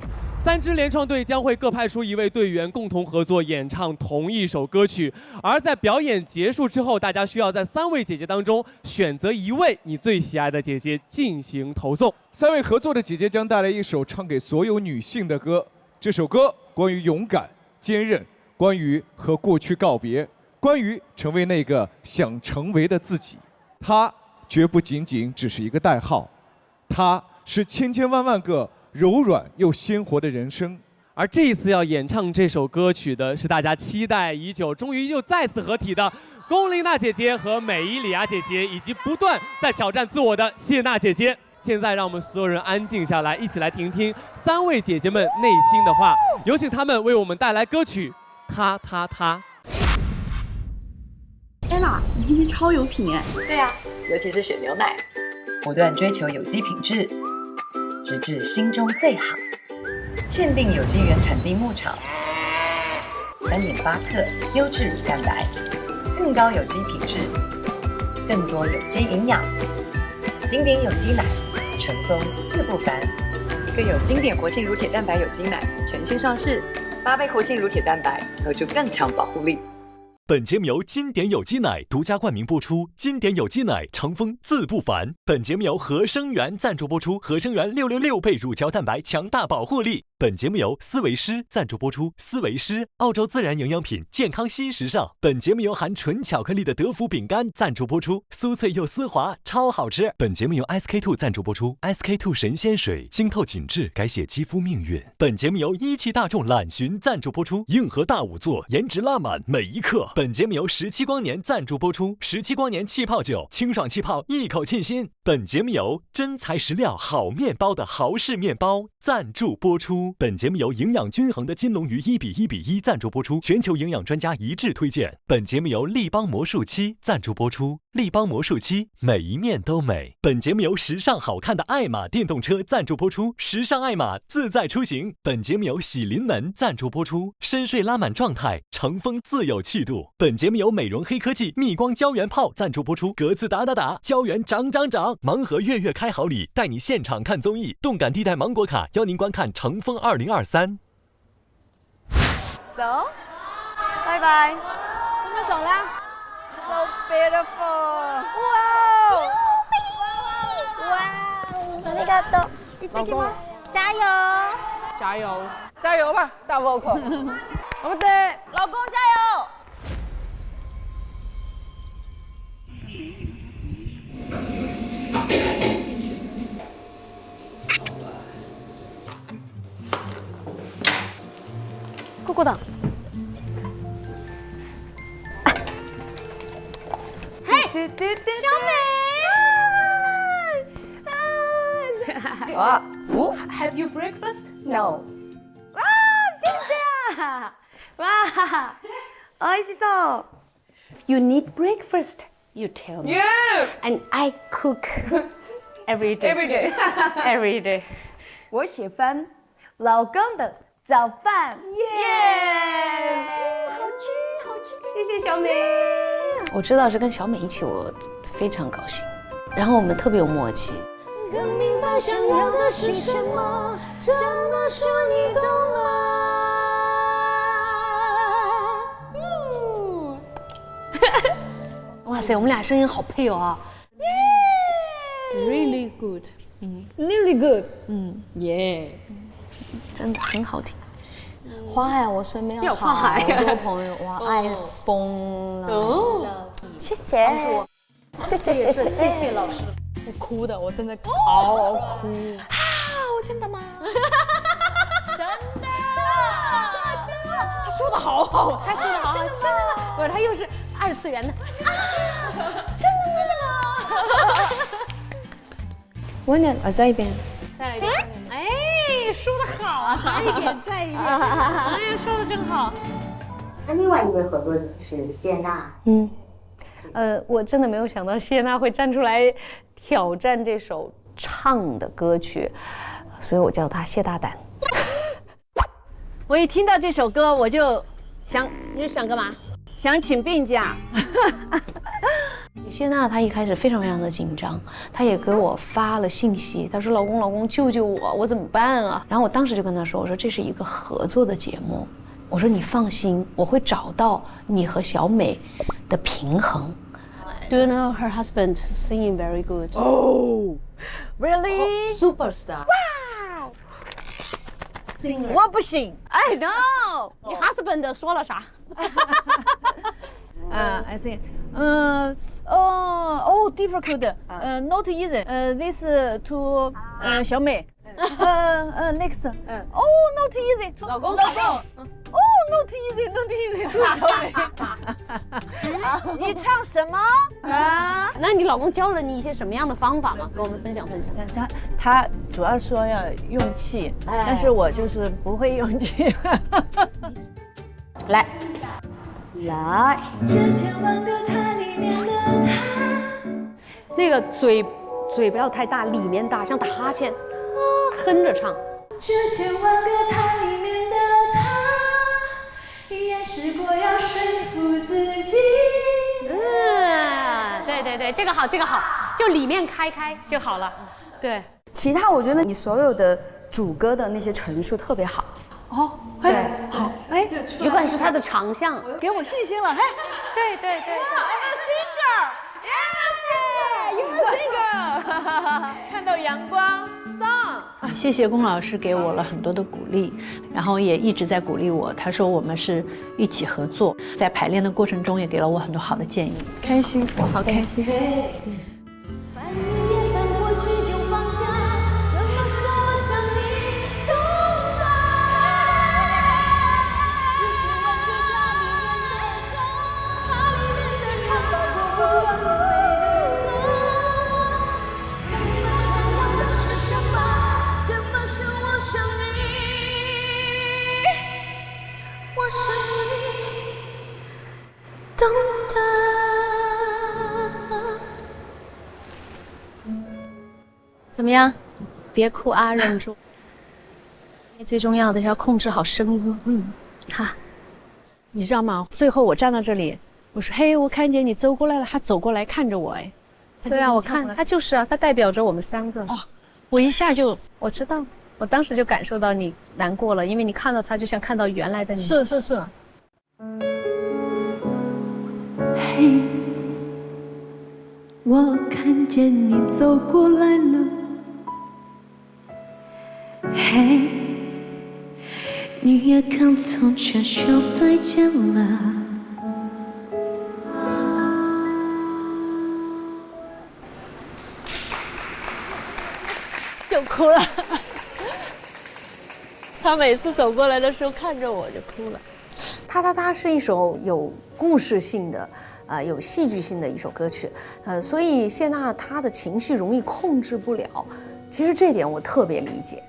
3支联创队将会各派出1位队员共同合作演唱同一首歌曲，而在表演结束之后，大家需要在3位姐姐当中选择1位你最喜爱的姐姐进行投送。3位合作的姐姐将带来一首唱给所有女性的歌，这首歌关于勇敢、坚韧，关于和过去告别，关于成为那个想成为的自己。它绝不仅仅只是一个代号，它是千千万万个柔软又鲜活的人生。而这一次要演唱这首歌曲的是大家期待已久，终于又再次合体的龚琳娜姐姐和美伊里亚姐姐，以及不断在挑战自我的谢娜姐姐。现在让我们所有人安静下来，一起来听听3位姐姐们内心的话。有请她们为我们带来歌曲《她她她》。ella， 你今天超有品哎。对呀，尤其是选牛奶，不断追求有机品质，直至心中最好。限定有机原产地牧场，3.8克优质乳蛋白，更高有机品质，更多有机营养。经典有机奶，纯丰自不凡。更有经典活性乳铁蛋白有机奶全新上市，8倍活性乳铁蛋白，合出更强保护力。本节目由经典有机奶独家冠名播出，经典有机奶成风自不凡。本节目由合生元赞助播出，合生元666倍乳胶蛋白强大保护力。本节目由思维诗赞助播出，思维诗澳洲自然营养品，健康新时尚。本节目由含纯巧克力的德芙饼干赞助播出，酥脆又丝滑，超好吃。本节目由 SK2 赞助播出 ，SK2 神仙水清透紧致，改写肌肤命运。本节目由一汽大众揽巡赞助播出，硬核大五座，颜值拉满每一刻。本节目由17光年赞助播出，17光年气泡酒，清爽气泡，一口沁心。本节目由真材实料好面包的豪氏面包赞助播出。本节目由营养均衡的金龙鱼1:1:1赞助播出，全球营养专家一致推荐。本节目由立邦魔术7赞助播出。立邦魔术漆，每一面都美。本节目由时尚好看的爱玛电动车赞助播出，时尚爱玛自在出行。本节目由喜临门赞助播出，深睡拉满状态，乘风自有气度。本节目由美容黑科技蜜光胶原泡赞助播出，格子打，胶原长。盲盒月月开好礼，带你现场看综艺，动感地带芒果卡邀您观看乘风2023。走，拜拜，我们走了。So beautiful！ ありがとう。行ってきます。加油！加油！加油吧，大 vocal！ 我们的老公加油！ここだ。小美。啊，Have you breakfast? No。哇，谢谢啊！哇，美味しそう。You need breakfast? You tell me. Yeah. And I cook every day. Every day. Every day. 我喜欢老公的早饭。耶！好吃，好吃。谢谢小美。我知道是跟小美一起，我非常高兴。然后我们特别有默契。更明白想要的是什么，这么说你懂吗？哇塞，我们俩声音好配哦！Really good， Really good， 耶，真的很好听。花呀，我身边有好多朋友，哇，爱疯了。哦，谢谢，谢谢老师。我哭的，我真的好哭。真的吗？真的，他说的好好，他说的好，真的吗？不是，他又是二次元的真的吗？我呢，再一遍，再来一遍。哎，说的好啊！再一遍，再一遍。哎呀，说的真好。那另外一位合作者是谢娜。我真的没有想到谢娜会站出来挑战这首唱的歌曲，所以我叫她谢大胆。我一听到这首歌，我就想，你是想干嘛？想请病假。谢娜她一开始非常的紧张，她也给我发了信息，她说：“老公，救救我，我怎么办啊？”然后我当时就跟她说：“我说这是一个合作的节目，我说你放心，我会找到你和小美的平衡。” Do you know her husband singing very good? Oh, really? Superstar. Wow. Singer. 我不行。I know. 你 husband 说了啥？I think. Difficult. Not easy. This to 小美。Next. Not easy. 老公。Not easy. 小美。你唱什么啊？那你老公教了你一些什么样的方法吗？跟我们分享。他主要说要用气，但是我就是不会用气。来。那个嘴不要太大，里面大，像打哈欠，哼着唱。这千万个他里面的他，也试过要说服自己。对，这个好，就里面开就好了。对，其他我觉得你所有的主歌的那些陈述特别好。哦，对，好，哎，有可能是他的长项，给我信心了，嘿，对。I'm a singer， 看到阳光 ，song。谢谢龚老师给我了很多的鼓励，然后也一直在鼓励我。他说我们是一起合作，在排练的过程中也给了我很多好的建议。开心，我好开心。我想你懂得。么样？别哭啊，忍住。最重要的是要控制好声音。哈，你知道吗？最后我站到这里，我说：“嘿，我看见你走过来了。”他走过来看着我，哎。对啊，我看他就是啊，他代表着我们3个。哦，我一下就我知道，我当时就感受到你难过了，因为你看到他就像看到原来的你。是。嘿，我看见你走过来了。嘿，你也跟从前说再见了。就哭了。他每次走过来的时候看着我就哭了。他是一首有故事性的，有戏剧性的一首歌曲，所以谢娜她的情绪容易控制不了。其实这点我特别理解。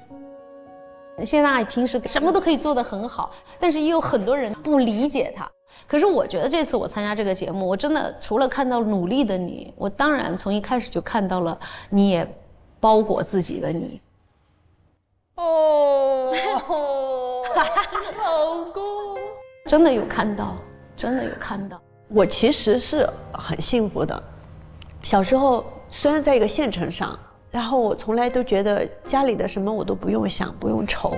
谢娜平时什么都可以做得很好，但是也有很多人不理解她。可是我觉得这次我参加这个节目，我真的除了看到努力的你，我当然从一开始就看到了你也包裹自己的你。哦，真的老公，真的有看到，真的有看到。我其实是很幸福的。小时候虽然在一个县城上，然后我从来都觉得家里的什么我都不用想，不用愁。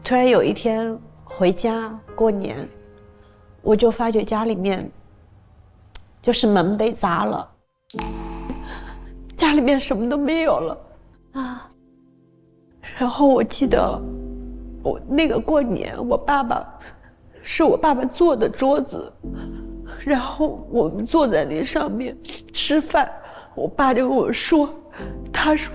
突然有一天回家过年，我就发觉家里面就是门被砸了，家里面什么都没有了啊。然后我记得我那个过年，我爸爸做的桌子，然后我们坐在那上面吃饭，我爸就跟我说，他说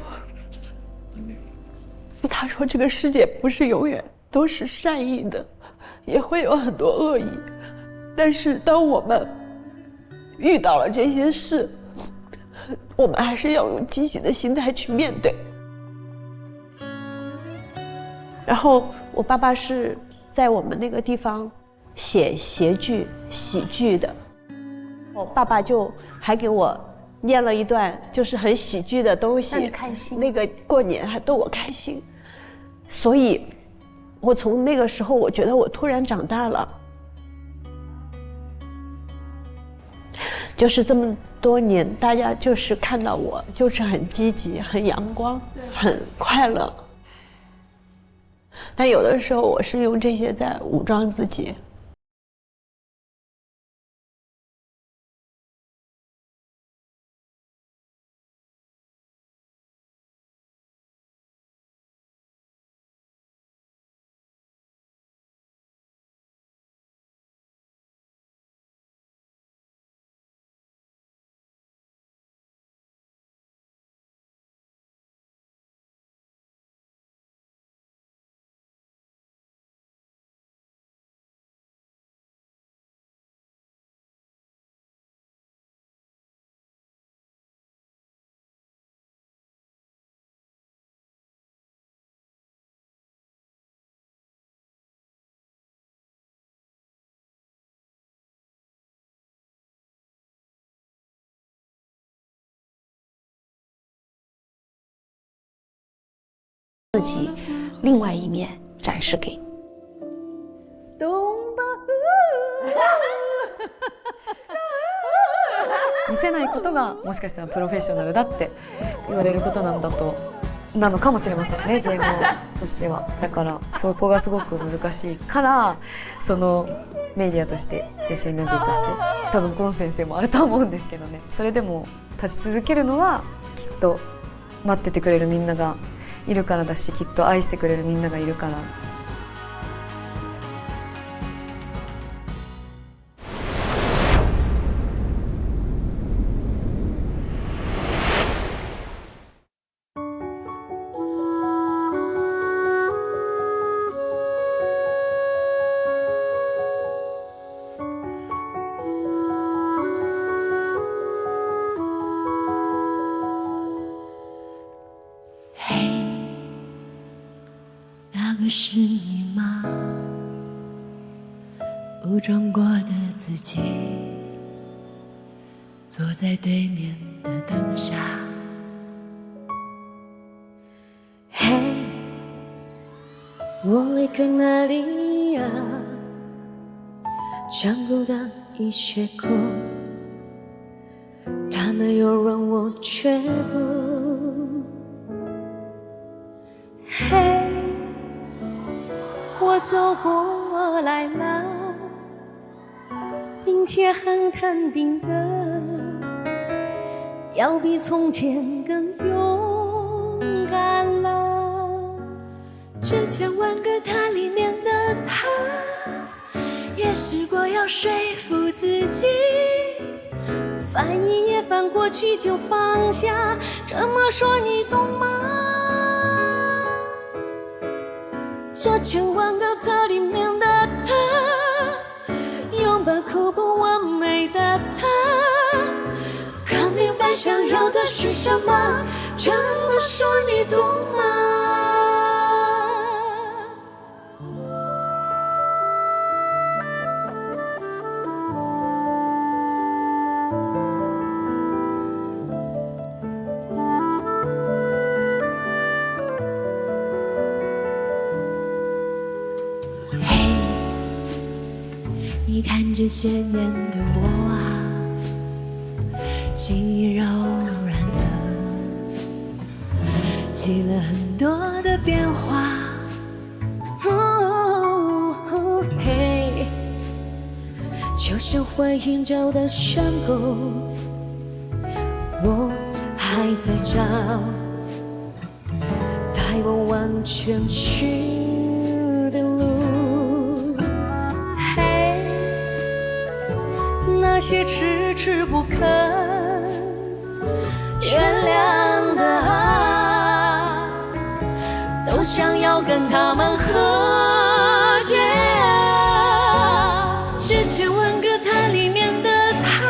这个世界不是永远都是善意的，也会有很多恶意，但是当我们遇到了这些事，我们还是要用积极的心态去面对。然后我爸爸是在我们那个地方写谐剧、喜剧的，我爸爸就还给我念了一段就是很喜剧的东西，让你开心。那个过年还逗我开心，所以我从那个时候我觉得我突然长大了，就是这么多年，大家就是看到我就是很积极、很阳光、很快乐。但有的时候我是用这些在武装自己。自己另外一面展示给你。見せないことがもしかしたらプロフェッショナルだって言われることなのかもしれませんね、芸能としては。だからそこがすごく難しいから、そのメディアとしてでシェイナジーとして多分ゴン先生もあると思うんですけどね。それでも立ち続けるのはきっと待っててくれるみんながいるからだし、きっと愛してくれるみんながいるから。那个是你吗？武装过的自己，坐在对面的灯下，我一个哪里呀？讲不到一些苦，它没有让我却步。嘿，我走过来了，并且很肯定的，要比从前更勇敢了。这千万个他里面的他，也试过要说服自己，翻一页翻过去就放下，这么说你懂吗？这千万个他里面的他，拥抱口不完美的他，看明白想要的是什么，这么说你懂吗？你看这些年的我啊，心已柔软的，起了很多的变化。嘿，就像回忆找的山谷，我还在找带我往前去的路。那些迟迟不肯原谅的啊，都想要跟他们和解啊。这千万个他里面的他，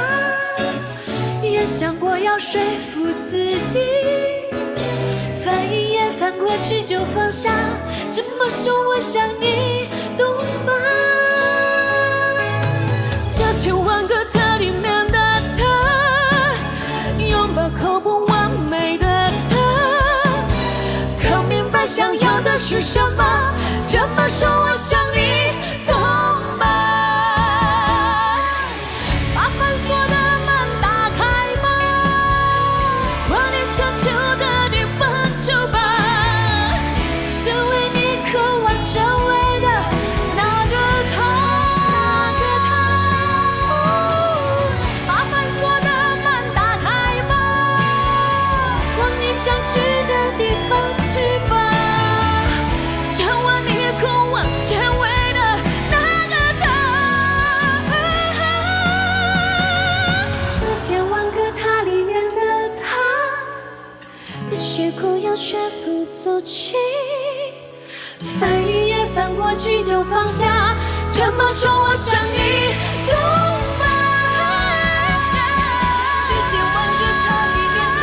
也想过要说服自己，翻一页翻过去就放下，这么说我想你懂吗？这千万个他里面的他，拥抱口不完美的他，看明白想要的是什么，这么说我想你懂吗？把反锁的门打开吧，往你想去的地方走吧，成为你渴望成为的那个他。想去的地方去吧，成为你渴望成为的那个他。这千万个他里面的他，有些苦要学不走进，翻一页翻过去就放下，这么说我想你懂吗？这千万个他里面的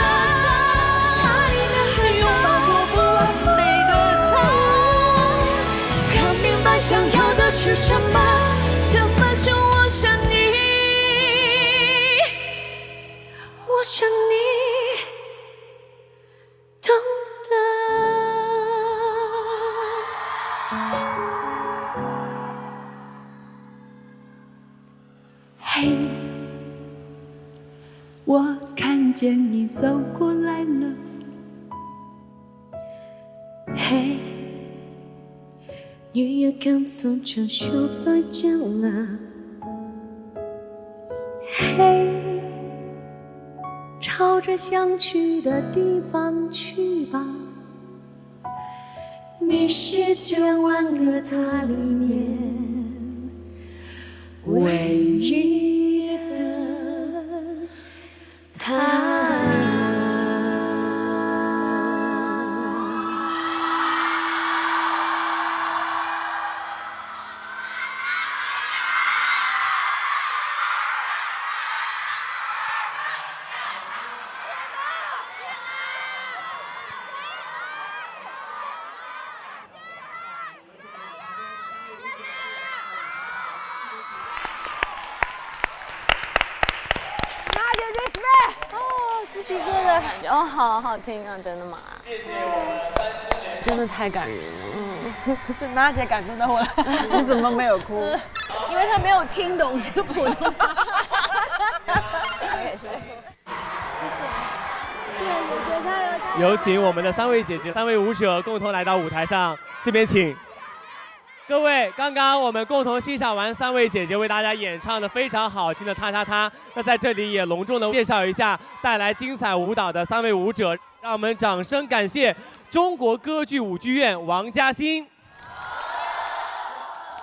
拥抱过不完美的他，看明白想要的是什么，这么说我想你，我想你懂得。嘿，我看见你走过来了。嘿，你也跟从前说再见了。嘿，朝着想去的地方去吧，你是千万个他里面唯一的他。鸡皮疙瘩，哦，好好听啊，真的吗？谢谢我们30年，真的太感人了，不是娜姐感动到我了。你怎么没有哭？因为她没有听懂这个普通话。有请我们的3位姐姐、3位舞者共同来到舞台上，这边请。各位，刚刚我们共同欣赏完3位姐姐为大家演唱的非常好听的《他他他》，那在这里也隆重的介绍一下带来精彩舞蹈的3位舞者，让我们掌声感谢中国歌剧舞剧院王嘉欣、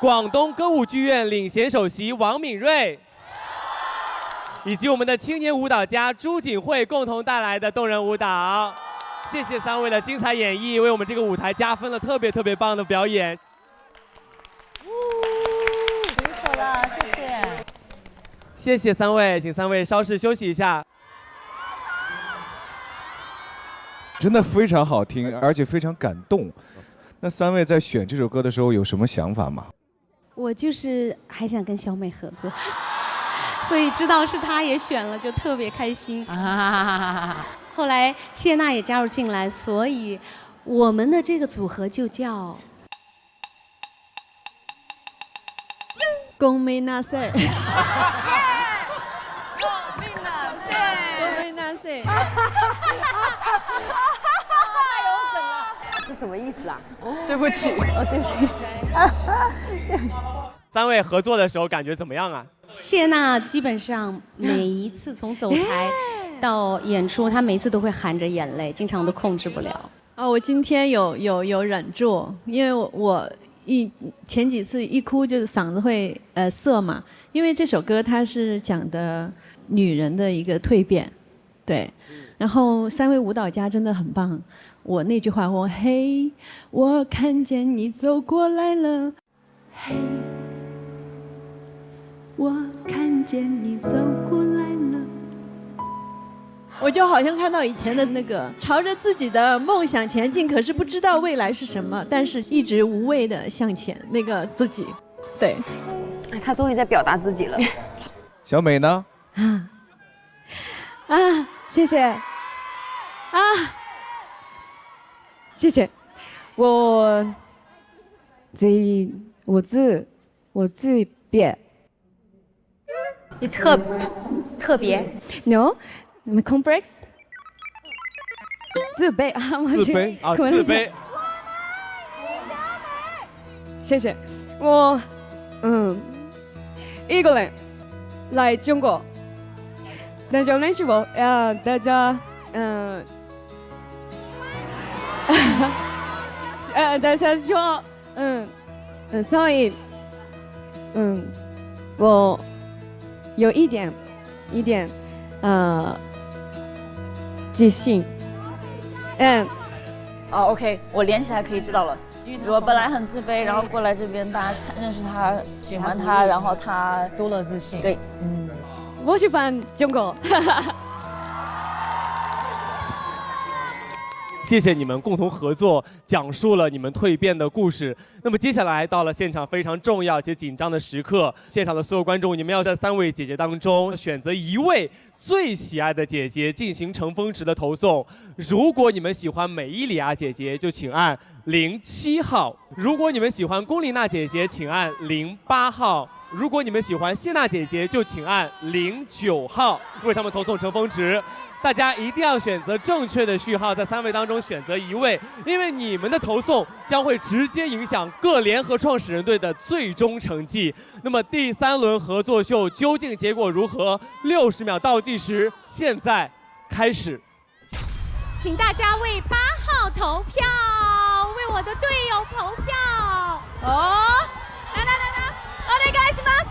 广东歌舞剧院领衔首席王敏瑞，以及我们的青年舞蹈家朱锦慧共同带来的动人舞蹈。谢谢3位的精彩演绎，为我们这个舞台加分了特别棒的表演。辛苦了，谢谢。谢谢3位，请3位稍事休息一下。真的非常好听，而且非常感动。那3位在选这首歌的时候有什么想法吗？我就是还想跟小美合作，所以知道是她也选了，就特别开心。后来谢娜也加入进来，所以我们的这个组合就叫公美纳赛。是什么意思啊？对不起，对不起。 3位合作的时候感觉怎么样啊？谢娜基本上每一次从走台到演出，她每一次都会含着眼泪，经常都控制不了。我今天有忍住，因为我前几次一哭就是嗓子会涩嘛，因为这首歌它是讲的女人的一个蜕变，对。然后3位舞蹈家真的很棒，我那句话我嘿，我看见你走过来了，嘿。 我看见你走过来了，我就好像看到以前的那个朝着自己的梦想前进，可是不知道未来是什么，但是一直无畏的向前，那个自己，对。哎，他终于在表达自己了。小美呢？谢谢，谢谢，我自别。 你特别 ？No， 你们 complex？ 自卑啊，自卑啊，自卑。谢谢，我一个人来中国，大家认识我大家大家说所以我。 有一点自信OK， 我连起来可以知道了。我本来很自卑，然后过来这边，大家认识他，喜欢他，然后他多了自信。对，我喜欢中国。谢谢你们共同合作，讲述了你们蜕变的故事。那么接下来到了现场非常重要且紧张的时刻，现场的所有观众，你们要在3位姐姐当中选择1位最喜爱的姐姐进行乘风值的投送。如果你们喜欢美伊里亚姐姐，就请按07号；如果你们喜欢龚琳娜姐姐，请按08号；如果你们喜欢谢娜姐姐，就请按09号，为他们投送乘风值。 大家一定要选择正确的序号，在3位当中选择1位，因为你们的投送将会直接影响各联合创始人队的最终成绩。那么第3轮合作秀究竟结果如何？60秒倒计时现在开始，请大家为8号投票，为我的队友投票。哦，来，お願いします。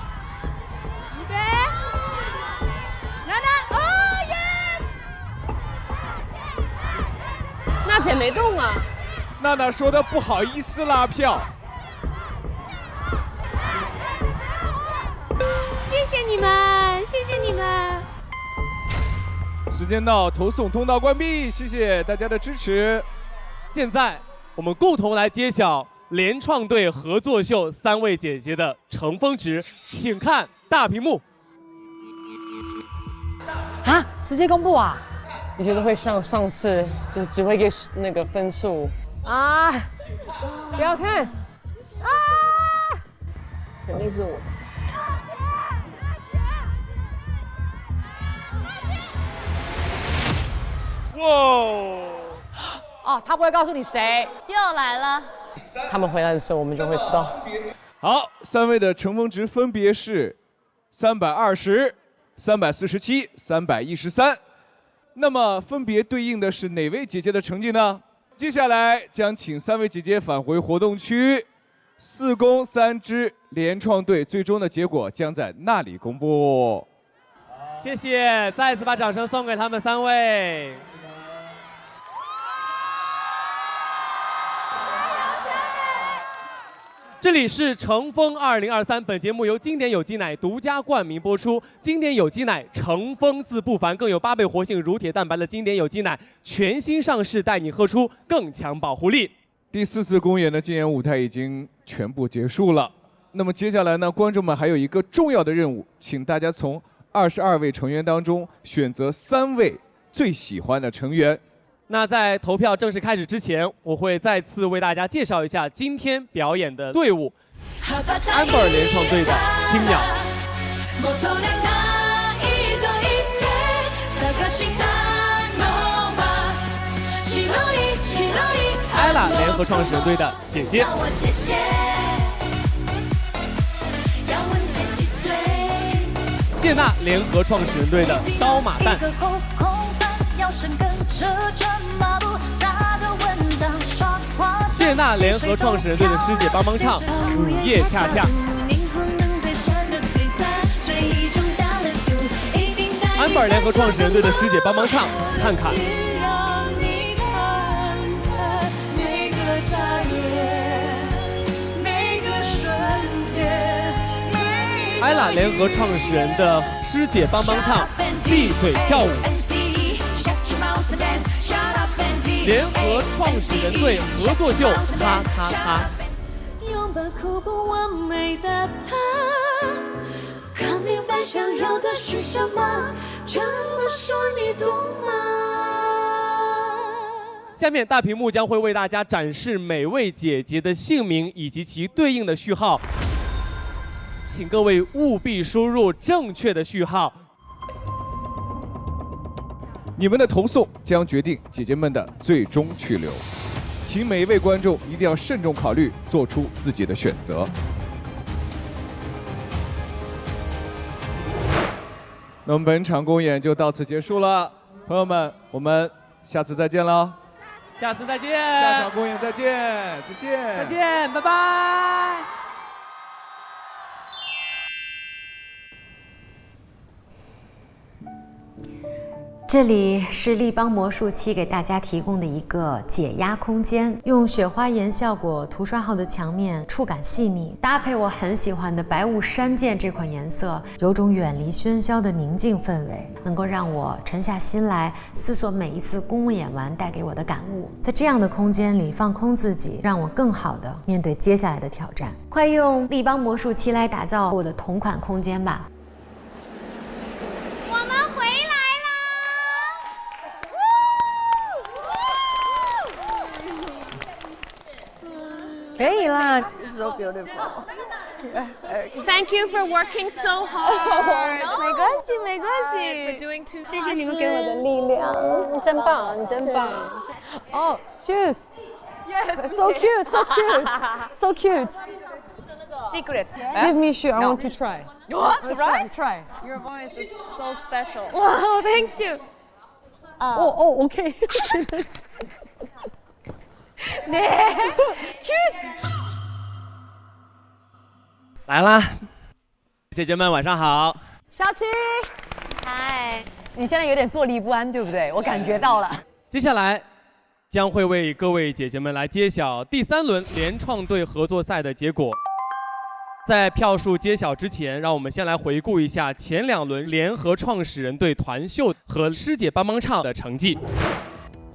对，来，哦耶！ 娜姐没动啊，娜娜说的不好意思拉票。谢谢你们，谢谢你们。时间到，投送通道关闭，谢谢大家的支持。现在我们共同来揭晓联创队合作秀3位姐姐的乘风值，请看大屏幕。啊，直接公布啊！ 你觉得会像上次就只会给那个分数啊！不要看啊！肯定是我。哇！哦，他不会告诉你谁。又来了。他们回来的时候，我们就会知道。好，3位的乘风值分别是320、347、313。那么分别对应的是哪位姐姐的成绩呢？接下来将请3位姐姐返回活动区，4攻3支联创队最终的结果将在那里公布。谢谢，再次把掌声送给他们3位。这里是乘风2023，本节目由经典有机奶独家冠名播出。经典有机奶，乘风自不凡，更有8倍活性乳铁蛋白的经典有机奶全新上市，带你喝出更强保护力。第4次公演的竞演舞台已经全部结束了。那么接下来呢，观众们还有一个重要的任务，请大家从22位成员当中选择3位最喜欢的成员。那在投票正式开始之前，我会再次为大家介绍一下今天表演的队伍：Amber 联创队的青鸟，Ella 联合创始人队的姐姐，谢娜联合创始人队的刀马旦。谢娜联合创始人队的师姐帮忙唱《午夜恰恰》，安柏联合创始人队的师姐帮忙唱《看看》，艾拉联合创始人的师姐帮忙唱《闭嘴跳舞》。联合创始人队合作秀，哈哈哈！拥抱哭不完美的他，看明白想要的是什么，这么说你懂吗？下面大屏幕将会为大家展示每位姐姐的姓名以及其对应的序号，请各位务必输入正确的序号。你们的投送将决定姐姐们的最终去留，请每一位观众一定要慎重考虑，做出自己的选择。那么本场公演就到此结束了，朋友们，我们下次再见了。下次再见，下场公演再见，再见，再见，拜拜。这里是立邦魔术7给大家提供的一个解压空间，用雪花岩效果涂刷后的墙面触感细腻，搭配我很喜欢的白雾山涧这款颜色，有种远离喧嚣的宁静氛围，能够让我沉下心来思索每一次公演完带给我的感悟，在这样的空间里放空自己，让我更好的面对接下来的挑战。快用立邦魔术7来打造我的同款空间吧。可以啦。 So beautiful. Thank you for working so hard. 没关系，没关系。 For doing two. 谢谢你们给我的力量，你真棒，你真棒。Oh, shoes. Yes. So cute, so cute, so cute. Secret. Give me shoe. I want to try. What? Try. Your voice is so special. Wow, thank you. Oh, okay. ，cute。来啦，姐姐们晚上好。小七，嗨，你现在有点坐立不安，对不对？我感觉到了。接下来将会为各位姐姐们来揭晓第3轮联创队合作赛的结果。在票数揭晓之前，让我们先来回顾一下前2轮联合创始人队团秀和师姐帮忙唱的成绩。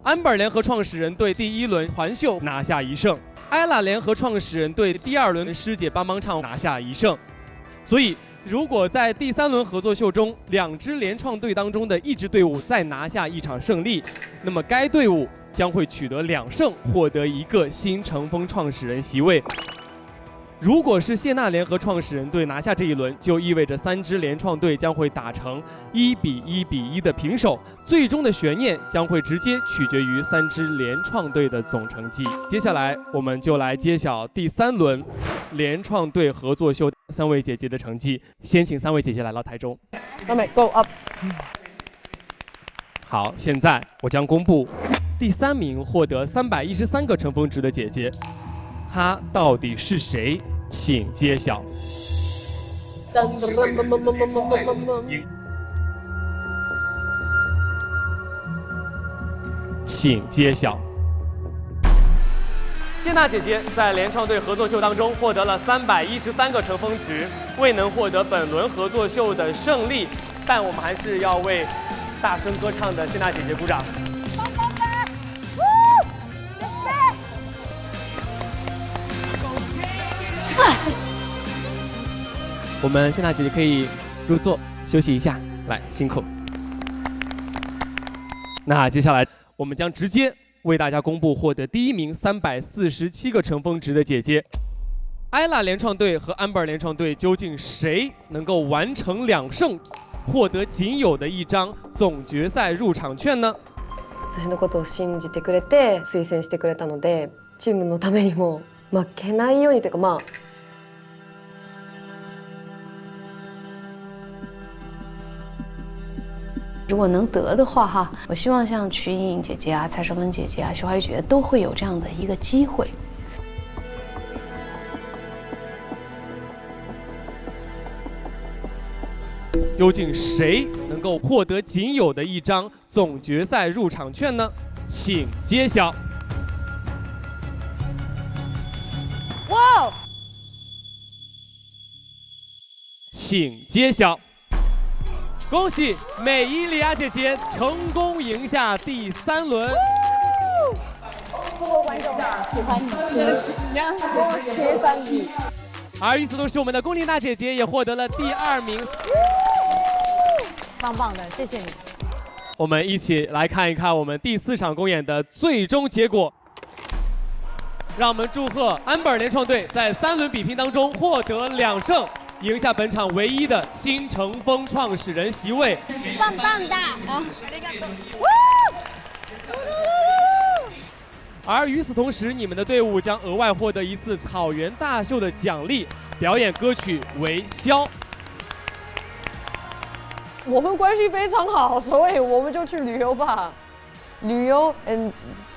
Amber 联合创始人队第1轮团秀拿下1胜，Ella 联合创始人队第2轮师姐帮忙唱拿下1胜。所以，如果在第3轮合作秀中，2支联创队当中的1支队伍再拿下1场胜利，那么该队伍将会取得2胜，获得1个新乘风创始人席位。如果是谢娜联合创始人队拿下这一轮，就意味着3支联创队将会打成1-1-1的平手，最终的悬念将会直接取决于3支联创队的总成绩。接下来我们就来揭晓第3轮联创队合作秀3位姐姐的成绩。先请3位姐姐来到台中。Go up。好，现在我将公布第3名获得313个乘风值的姐姐，她到底是谁？请揭晓。请揭晓。谢娜姐姐在联创队合作秀当中获得了313个乘风值，未能获得本轮合作秀的胜利，但我们还是要为大声歌唱的谢娜姐姐鼓掌。我们谢娜姐姐可以入座休息一下，来，辛苦。那接下来我们将直接为大家公布获得第1名347个乘风值的姐姐。艾拉联创队和 Amber 联创队究竟谁能够完成2胜，获得仅有的1张总决赛入场券呢？私のことを信じてくれて推薦してくれたので、チームのためにも負けないようにというか如果能得的话哈，我希望像瞿颖颖姐姐啊、蔡少芬姐姐啊、徐怀钰姐姐都会有这样的一个机会。究竟谁能够获得仅有的1张总决赛入场券呢？请揭晓。哇！请揭晓。恭喜美伊利亚姐姐成功赢下第3轮。中国观众喜欢你，我喜欢你。而与此同时，我们的龚琳娜姐姐也获得了第2名。棒棒的，谢谢你。我们一起来看一看我们第4场公演的最终结果。让我们祝贺Amber联创队在3轮比拼当中获得2胜，赢下本场唯一的新乘风创始人席位。棒棒的！而与此同时，你们的队伍将额外获得1次草原大秀的奖励，表演歌曲为《萧》。我们关系非常好，所以我们就去旅游吧。旅游，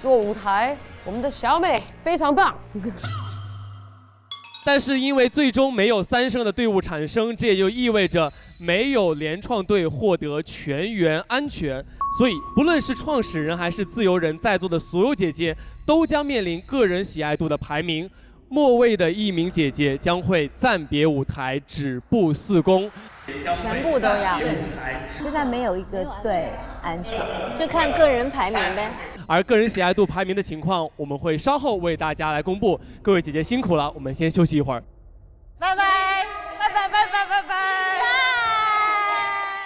做舞台，我们的小美非常棒。但是因为最终没有3胜的队伍产生，这也就意味着没有联创队获得全员安全，所以不论是创始人还是自由人，在座的所有姐姐都将面临个人喜爱度的排名。末位的1名姐姐将会暂别舞台，止步4公。全部都要。现在没有一个队安全，就看个人排名呗。而个人喜爱度排名的情况，我们会稍后为大家来公布。各位姐姐辛苦了，我们先休息一会儿。拜拜，拜拜，拜拜，拜拜。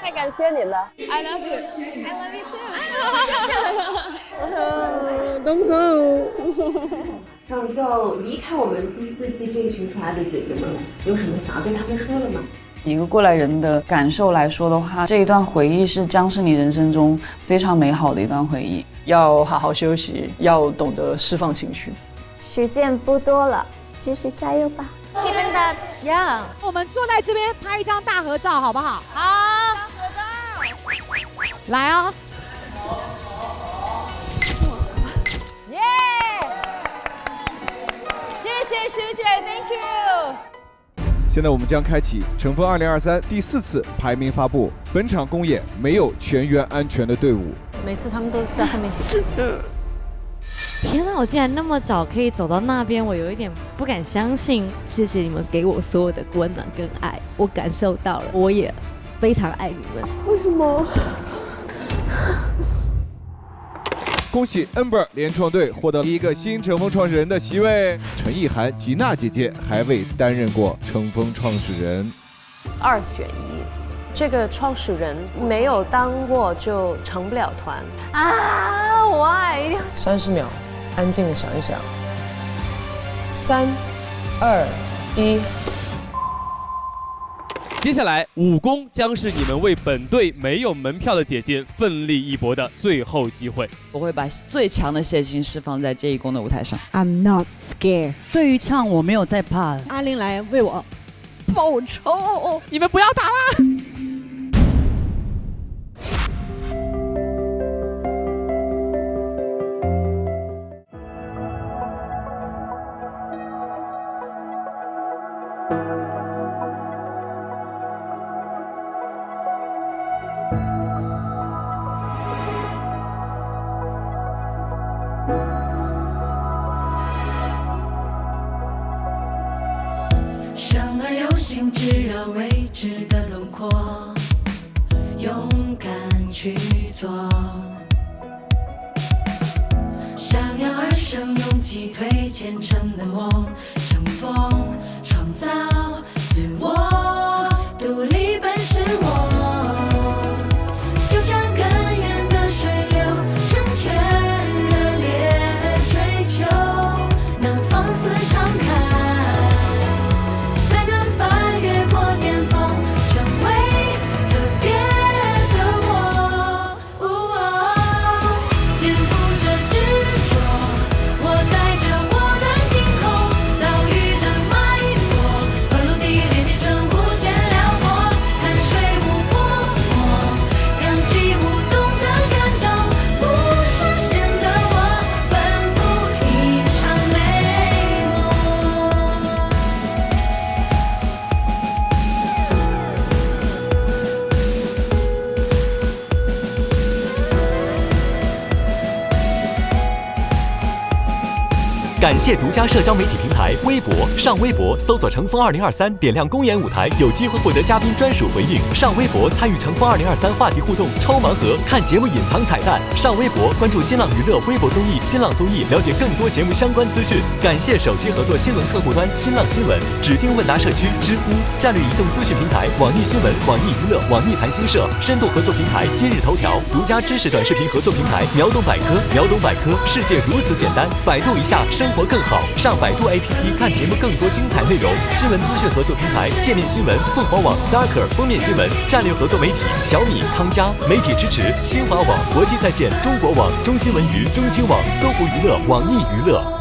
太感谢你了 I love you. I love you too. Don't go. 那我们就离开我们第4季这群可爱的姐姐们了，有什么想要对她们说的吗？一个过来人的感受来说的话，这一段回忆将是你人生中非常美好的一段回忆。要好好休息，要懂得释放情绪。时间不多了，继续加油吧。Keep in touch. Yeah. 我们坐在这边拍一张大合照，好不好？好。大合照。来哦。耶！谢谢学姐 ，Thank you。现在我们将开启乘风2023第4次排名发布。本场公演没有全员安全的队伍，每次他们都是在后面挤。天哪！我竟然那么早可以走到那边，我有一点不敢相信。谢谢你们给我所有的温暖跟爱，我感受到了，我也非常爱你们。为什么？恭喜 Amber 联创队获得1个新乘风创始人的席位。陈意涵、吉娜姐姐还未担任过乘风创始人。2选1，这个创始人没有当过就成不了团啊！Why？ 30秒，安静的想一想。3、2、1。接下来武功将是你们为本队没有门票的姐姐奋力一搏的最后机会。我会把最强的血性释放在这一宫的舞台上。 I'm not scared。对于唱我没有在怕的。阿玲来为我报仇，你们不要打了。生而有心，炙热未知的轮廓，勇敢去做。想要而生，勇气推前程的梦，乘风创造自我，独立本是我。就像更远的水流，成全热烈追求，能放肆敞开。感谢独家社交媒体平台微博，上微博搜索“乘风2023”，点亮公演舞台，有机会获得嘉宾专属回应。上微博参与“乘风2023”话题互动抽盲盒，看节目隐藏彩蛋。上微博关注新浪娱乐微博综艺、新浪综艺，了解更多节目相关资讯。感谢手机合作新闻客户端新浪新闻，指定问答社区知乎，战略移动资讯平台网易新闻、网易娱乐、网易谈新社，深度合作平台今日头条，独家知识短视频合作平台秒懂百科。秒懂百科，世界如此简单，百度一下生活更好。上百度 APP 看节目更多精彩内容。新闻资讯合作平台界面新闻、凤凰网、Zarker 封面新闻。战略合作媒体小米、康佳。媒体支持新华网、国际在线、中国网、中新闻娱、中青网、搜狐娱乐、网易娱乐。